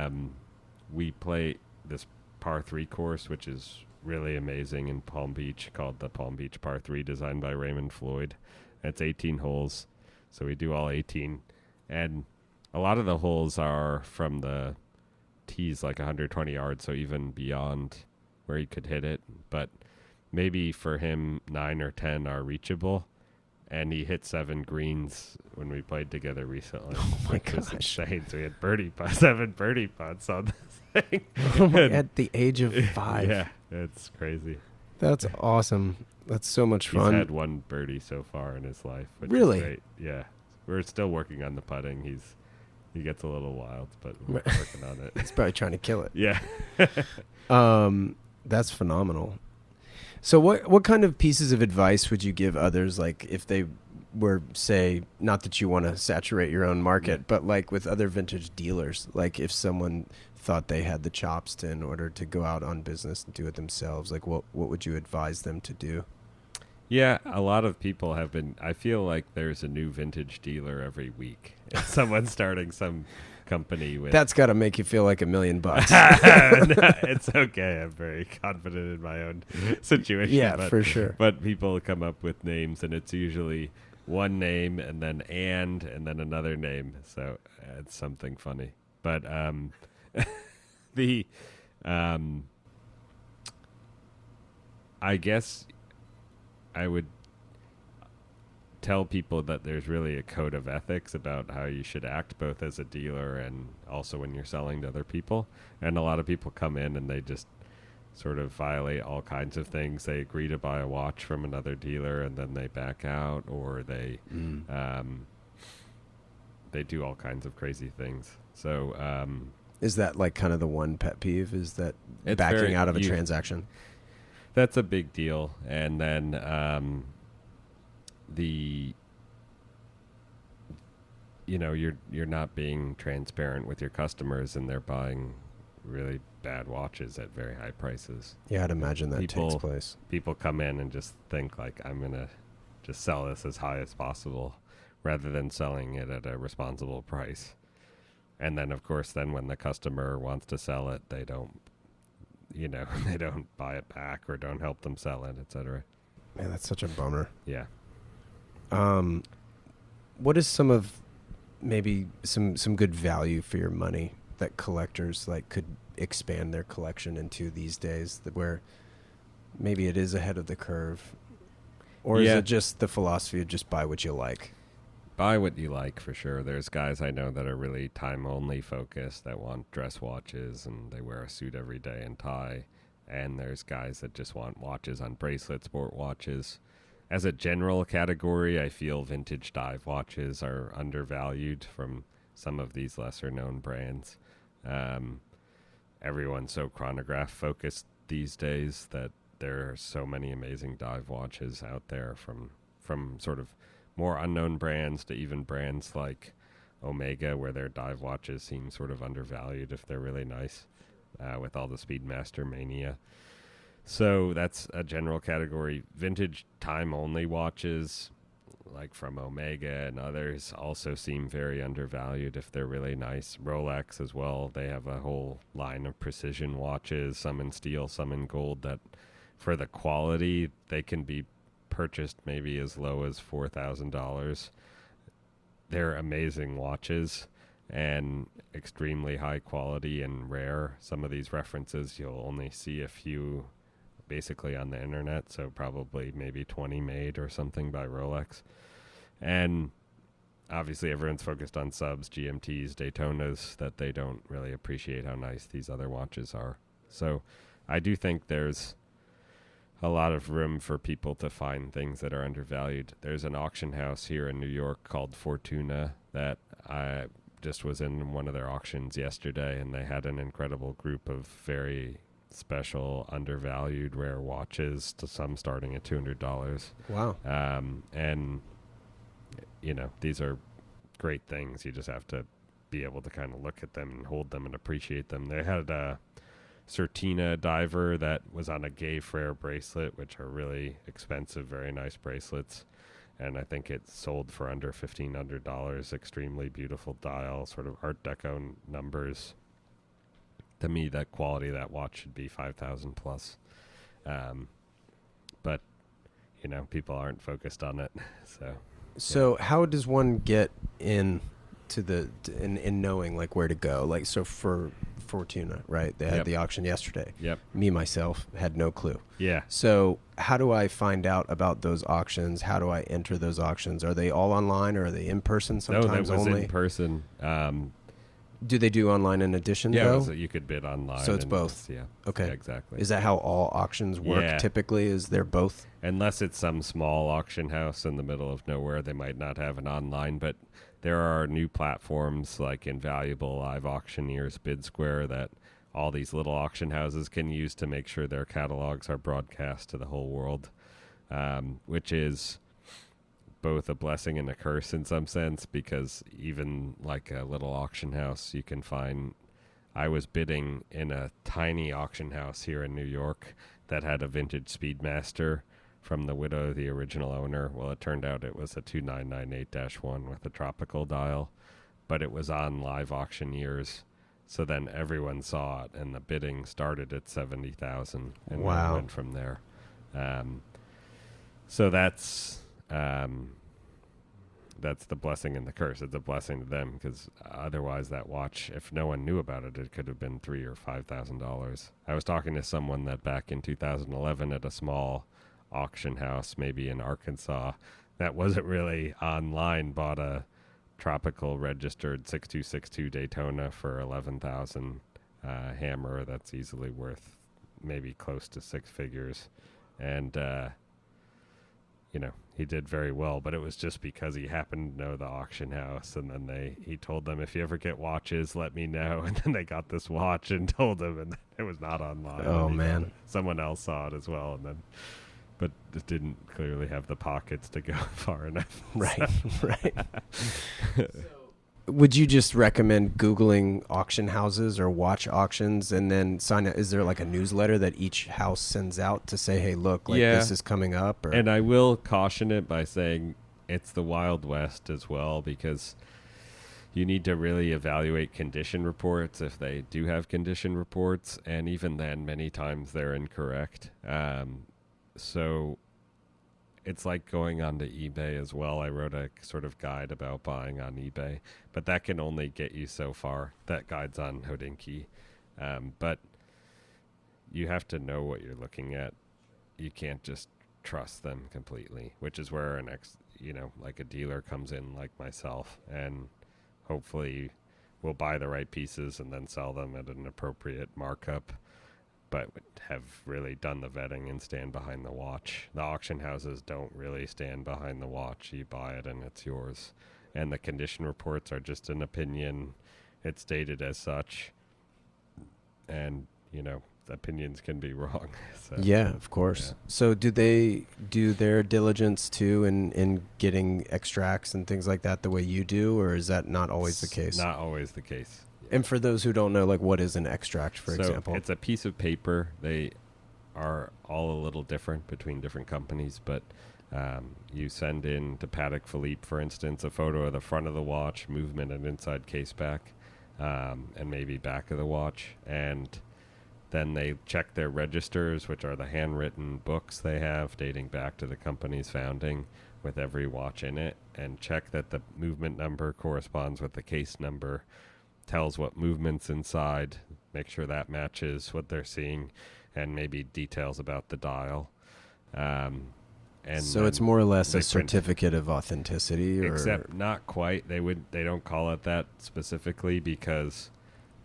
play this par 3 course, which is really amazing in Palm Beach, called the Palm Beach Par 3, designed by Raymond Floyd. It's 18 holes, so we do all 18. And a lot of the holes are from the tees, like 120 yards, so even beyond where he could hit it. But maybe for him, 9 or 10 are reachable. And he hit 7 greens when we played together recently. Oh my gosh. Was insane. So we had 7 birdie putts on this thing. At the age of 5. Yeah, it's crazy. That's awesome. That's so much fun. He's had 1 birdie so far in his life, which really? is great. Yeah. We're still working on the putting. He gets a little wild, but we're working on it. He's probably trying to kill it. Yeah. That's phenomenal. So what kind of pieces of advice would you give others, like if they were, say, not that you want to saturate your own market, but like with other vintage dealers, like if someone thought they had the chops in order to go out on business and do it themselves, like what would you advise them to do? Yeah, a lot of people have been. I feel like there's a new vintage dealer every week. Someone's starting some company with. That's got to make you feel like $1 million. No, it's okay. I'm very confident in my own situation. Yeah, for sure. But people come up with names, and it's usually one name and then another name. So it's something funny. But I guess I would tell people that there's really a code of ethics about how you should act, both as a dealer and also when you're selling to other people. And a lot of people come in and they just sort of violate all kinds of things. They agree to buy a watch from another dealer and then they back out, or they do all kinds of crazy things. So is that like kind of the one pet peeve, is that backing out of a transaction? That's a big deal. And then you're not being transparent with your customers, and they're buying really bad watches at very high prices. Yeah, I'd imagine that takes place. People come in and just think like, I'm going to just sell this as high as possible rather than selling it at a responsible price. And then, of course, when the customer wants to sell it, they don't buy it back or don't help them sell it, etc. Man, that's such a bummer. Yeah. What is some of maybe some good value for your money that collectors like could expand their collection into these days, where maybe it is ahead of the curve? Or is it just the philosophy of just buy what you like? Buy what you like, for sure. There's guys I know that are really time-only focused, that want dress watches, and they wear a suit every day and tie. And there's guys that just want watches on bracelets, sport watches. As a general category, I feel vintage dive watches are undervalued from some of these lesser-known brands. Everyone's so chronograph-focused these days that there are so many amazing dive watches out there, from sort of more unknown brands to even brands like Omega, where their dive watches seem sort of undervalued if they're really nice, with all the Speedmaster mania. So that's a general category. Vintage time-only watches, like from Omega and others, also seem very undervalued if they're really nice. Rolex as well. They have a whole line of precision watches, some in steel, some in gold, that for the quality, they can be purchased maybe as low as $4,000. They're amazing watches and extremely high quality and rare. Some of these references, you'll only see a few basically on the internet, so probably maybe 20 made or something by Rolex. And obviously everyone's focused on subs, GMTs, Daytonas, that they don't really appreciate how nice these other watches are. So I do think there's a lot of room for people to find things that are undervalued. There's an auction house here in New York called Fortuna that I just was in one of their auctions yesterday, and they had an incredible group of very special, undervalued, rare watches, to some starting at $200. Wow. And, you know, these are great things. You just have to be able to kind of look at them and hold them and appreciate them. They had a Certina diver that was on a Gay Frere bracelet, which are really expensive, very nice bracelets. And I think it sold for under $1,500. Extremely beautiful dial, sort of Art Deco numbers. To me, that quality of that watch should be 5,000 plus. But, you know, people aren't focused on it. So how does one get in knowing like where to go? Like, so for Fortuna, right? They had the auction yesterday. Yep. Me, myself, had no clue. Yeah. So how do I find out about those auctions? How do I enter those auctions? Are they all online, or are they in person sometimes? No, that was only? in person. Do they do online in addition, Yeah, though? you could bid online. So it's both? Yeah. Okay. Yeah, exactly. Is that how all auctions work typically? Is there both? Unless it's some small auction house in the middle of nowhere, they might not have an online, but there are new platforms like Invaluable, Live Auctioneers, Bid Square, that all these little auction houses can use to make sure their catalogs are broadcast to the whole world, which is both a blessing and a curse in some sense, because even like a little auction house, you can find... I was bidding in a tiny auction house here in New York that had a vintage Speedmaster from the widow of the original owner. Well, it turned out it was a 2998-1 with a tropical dial, but it was on Live Auctioneers. So then everyone saw it, and the bidding started at 70,000 and went from there. So that's the blessing and the curse. It's a blessing to them, because otherwise that watch, if no one knew about it, it could have been $3,000 or $5,000. I was talking to someone that back in 2011 at a small auction house, maybe in Arkansas, that wasn't really online, bought a tropical registered 6262 Daytona for 11,000 hammer that's easily worth maybe close to six figures, and you know, he did very well, but it was just because he happened to know the auction house, and then he told them, if you ever get watches, let me know. And then they got this watch and told him, and it was not online. Oh, man. Someone else saw it as well, and then, but it didn't clearly have the pockets to go far enough. Right, right. Would you just recommend Googling auction houses or watch auctions and then sign up? Is there like a newsletter that each house sends out to say, hey, look, like this is coming up? Or? And I will caution it by saying it's the Wild West as well, because you need to really evaluate condition reports if they do have condition reports. And even then, many times they're incorrect. So it's like going onto eBay as well. I wrote a sort of guide about buying on eBay, but that can only get you so far. That guide's on Hodinkee. But you have to know what you're looking at. You can't just trust them completely, which is where like a dealer comes in like myself, and hopefully will buy the right pieces and then sell them at an appropriate markup, but have really done the vetting and stand behind the watch. The auction houses don't really stand behind the watch. You buy it and it's yours. And the condition reports are just an opinion. It's stated as such. And, you know, opinions can be wrong. So, yeah, of course. Yeah. So do they do their diligence too in getting extracts and things like that the way you do, or is that not always the case? Not always the case. And for those who don't know, like, what is an extract, for example? It's a piece of paper. They are all a little different between different companies, but You send in to Patek Philippe, for instance, a photo of the front of the watch, movement and inside case back, and maybe back of the watch. And then they check their registers, which are the handwritten books they have dating back to the company's founding with every watch in it, and check that the movement number corresponds with the case number, tells what movement's inside, make sure that matches what they're seeing, and maybe details about the dial. And so it's more or less a certificate of authenticity, or except not quite. They don't call it that specifically because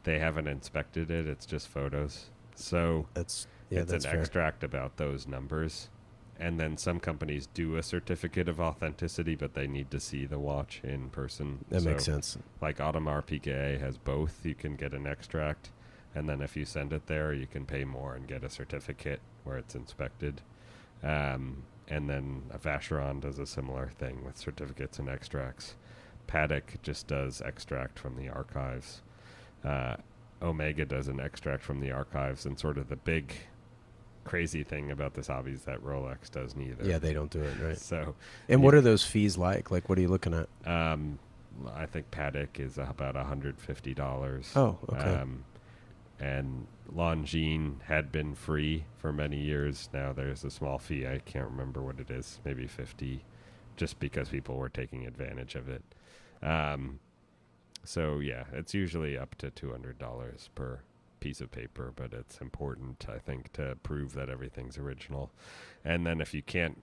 they haven't inspected it. It's just photos. So it's an fair. extract about those numbers. And then some companies do a certificate of authenticity, but they need to see the watch in person. That makes sense. Like Audemars Piguet has both. You can get an extract, and then if you send it there, you can pay more and get a certificate where it's inspected. And then a Vacheron does a similar thing with certificates and extracts. Patek just does extract from the archives. Omega does an extract from the archives, and sort of the big crazy thing about this hobby is that Rolex does neither. Yeah, they don't do it, right? So, and what are those fees like? Like, what are you looking at? I think Patek is about $150. Oh, okay. And Longines had been free for many years. Now there's a small fee. I can't remember what it is. Maybe 50, just because people were taking advantage of it. So yeah, it's usually up to $200 per piece of paper, but it's important, I think, to prove that everything's original. And then if you can't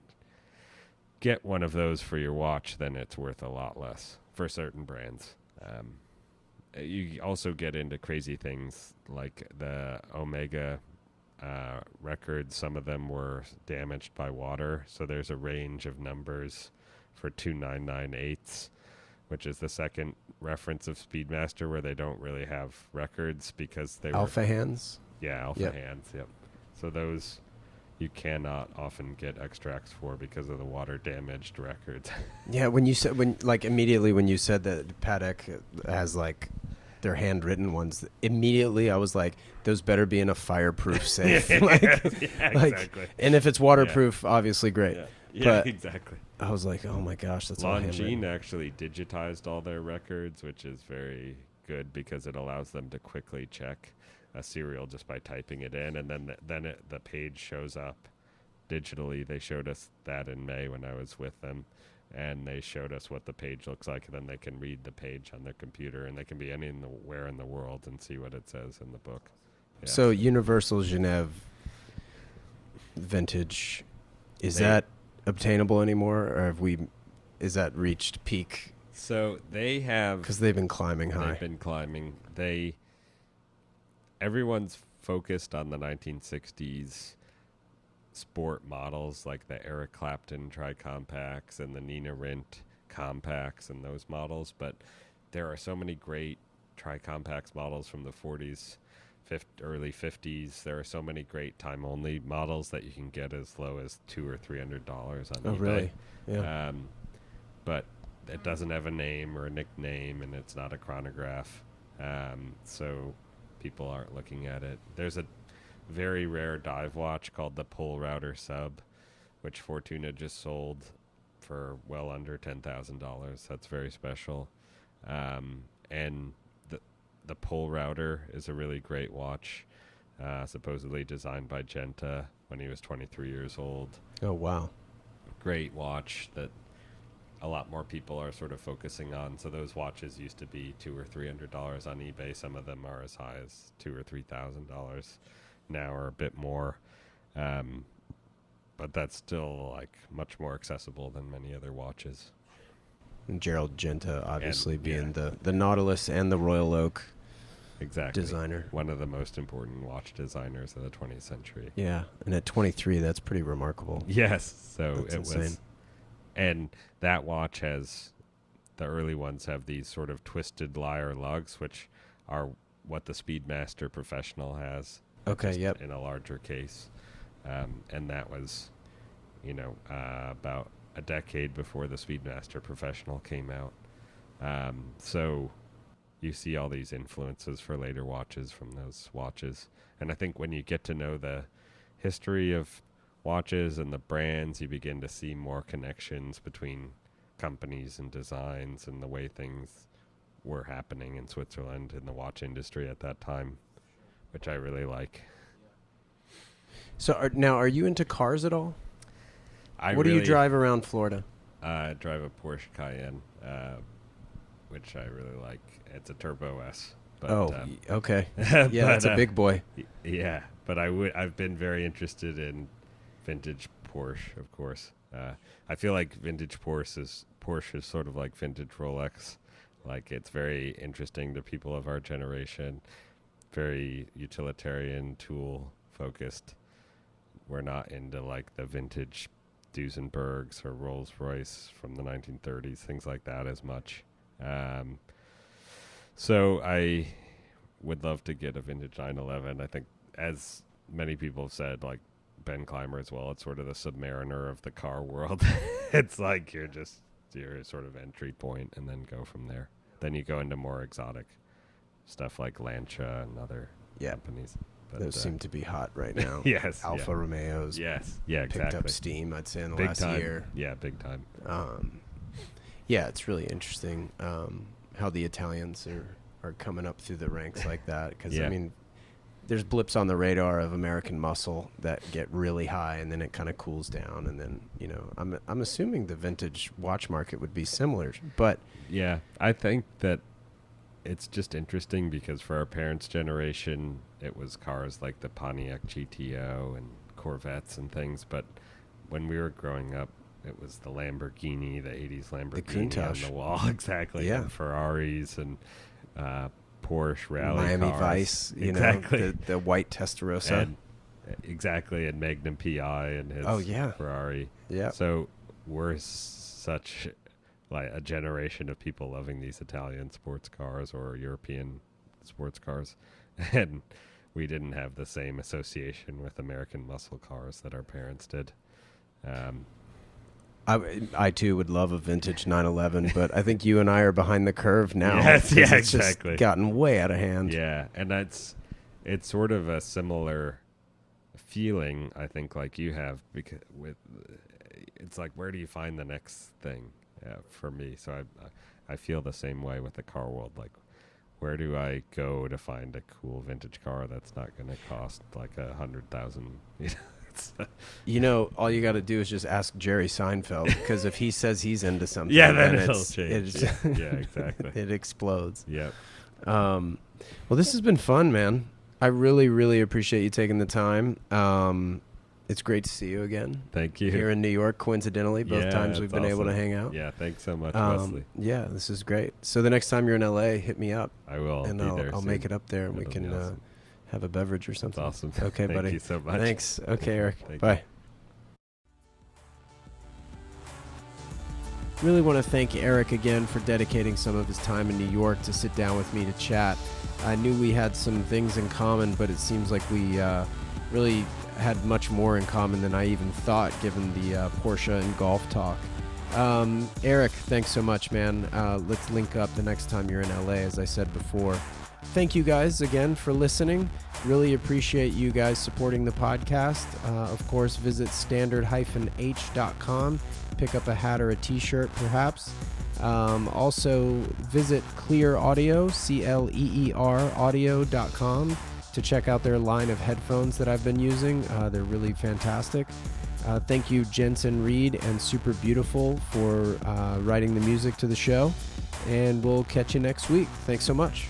get one of those for your watch, then it's worth a lot less for certain brands. You also get into crazy things like the Omega records. Some of them were damaged by water, so there's a range of numbers for 2998s, which is the second reference of Speedmaster where they don't really have records because they Alpha hands? Yeah, alpha hands, yep. So those you cannot often get extracts for because of the water damaged records. Yeah, immediately when you said that Patek has like their handwritten ones, immediately I was like, those better be in a fireproof safe. Exactly. And if it's waterproof, obviously great. Yeah, exactly. I was like, oh my gosh, that's all handwritten. Longines actually digitized all their records, which is very good because it allows them to quickly check a serial just by typing it in, and then the page shows up digitally. They showed us that in May when I was with them, and they showed us what the page looks like, and then they can read the page on their computer, and they can be anywhere in the world and see what it says in the book. Yeah. So Universal Genève vintage, is that obtainable anymore, or is that reached peak? So they have, because they've been climbing high. They've been climbing. Everyone's focused on the 1960s sport models like the Eric Clapton tri-compacts and the Nina Rint compacts and those models, but there are so many great tri-compacts models from the 40s, early 50s. There are so many great time-only models that you can get as low as $200 or $300 on eBay. Oh, really? Yeah. But it doesn't have a name or a nickname, and it's not a chronograph, so people aren't looking at it. There's a very rare dive watch called the Pole Router Sub, which Fortuna just sold for well under $10,000. That's very special. And the Pole Router is a really great watch, supposedly designed by Genta when he was 23 years old. Oh, wow. Great watch that a lot more people are sort of focusing on. So those watches used to be $200 or $300 on eBay. Some of them are as high as $2,000 or $3,000 now, or a bit more. But that's still like much more accessible than many other watches. And Gerald Genta, obviously, being the Nautilus and the Royal Oak designer. One of the most important watch designers of the 20th century. Yeah, and at 23, that's pretty remarkable. Yes, so that's it insane. Was. And that watch has, the early ones have these sort of twisted lyre lugs, which are what the Speedmaster Professional has. Okay, yep. In a larger case. And that was, about a decade before the Speedmaster Professional came out. So you see all these influences for later watches from those watches. And I think when you get to know the history of watches and the brands, you begin to see more connections between companies and designs and the way things were happening in Switzerland in the watch industry at that time, which I really like. So are you into cars at all? What do really you drive around Florida? I drive a Porsche Cayenne, which I really like. It's a Turbo S. But, okay. Yeah, that's a big boy. Yeah, but I've been very interested in vintage Porsche, of course. I feel like vintage Porsche is sort of like vintage Rolex. Like, it's very interesting to people of our generation. Very utilitarian, tool focused. We're not into like the vintage Duesenbergs or Rolls Royce from the 1930s, things like that as much. So I would love to get a vintage 911. I think, as many people have said, like Ben Clymer as well, it's sort of the Submariner of the car world. It's like you're sort of entry point and then go from there. Then you go into more exotic stuff like Lancia and other companies. But those seem to be hot right now. Yes. Alfa Romeos. Yes. Yeah, exactly. Picked up steam, I'd say, in the last year. Yeah, big time. Yeah, it's really interesting how the Italians are coming up through the ranks like that. Because, I mean, there's blips on the radar of American muscle that get really high, and then it kind of cools down. And then, you know, I'm assuming the vintage watch market would be similar. But yeah, I think that it's just interesting because for our parents' generation, it was cars like the Pontiac GTO and Corvettes and things. But when we were growing up, it was the Lamborghini, the 80s Lamborghini on the wall. Exactly. Yeah. And Ferraris and Porsche rally Miami cars. Vice, you know, the white Testarossa. Exactly, and Magnum PI and his Ferrari. Yeah. So we're such like a generation of people loving these Italian sports cars or European sports cars, and we didn't have the same association with American muscle cars that our parents did. I too would love a vintage 911, but I think you and I are behind the curve now. Yes, it's exactly. Just gotten way out of hand. Yeah, and it's sort of a similar feeling, I think, like you have, because it's like, where do you find the next thing for me? So I feel the same way with the car world. Like, where do I go to find a cool vintage car that's not going to cost like $100,000? You know, all you got to do is just ask Jerry Seinfeld, because if he says he's into something, then it'll change. Yeah, exactly. It explodes. Yep. Well, this has been fun, man. I really, really appreciate you taking the time. It's great to see you again. Thank you. Here in New York, coincidentally, both times we've been able to hang out. Yeah, thanks so much, Wesley. Yeah, this is great. So the next time you're in LA, hit me up. I will. And I'll make it up there, and we can have a beverage or something. That's awesome. Okay, buddy. Thank you so much. Thanks. Okay, Eric. Thank Bye. Really want to thank Eric again for dedicating some of his time in New York to sit down with me to chat. I knew we had some things in common, but it seems like we really had much more in common than I even thought, given the Porsche and golf talk. Eric, thanks so much, man. Let's link up the next time you're in LA, as I said before. Thank you guys again for listening. Really appreciate you guys supporting the podcast. Of course, visit standard-h.com. Pick up a hat or a t-shirt, perhaps. Also, visit Clear Audio, CLEER audio.com, to check out their line of headphones that I've been using. They're really fantastic. Thank you, Jensen Reed and Super Beautiful, for writing the music to the show. And we'll catch you next week. Thanks so much.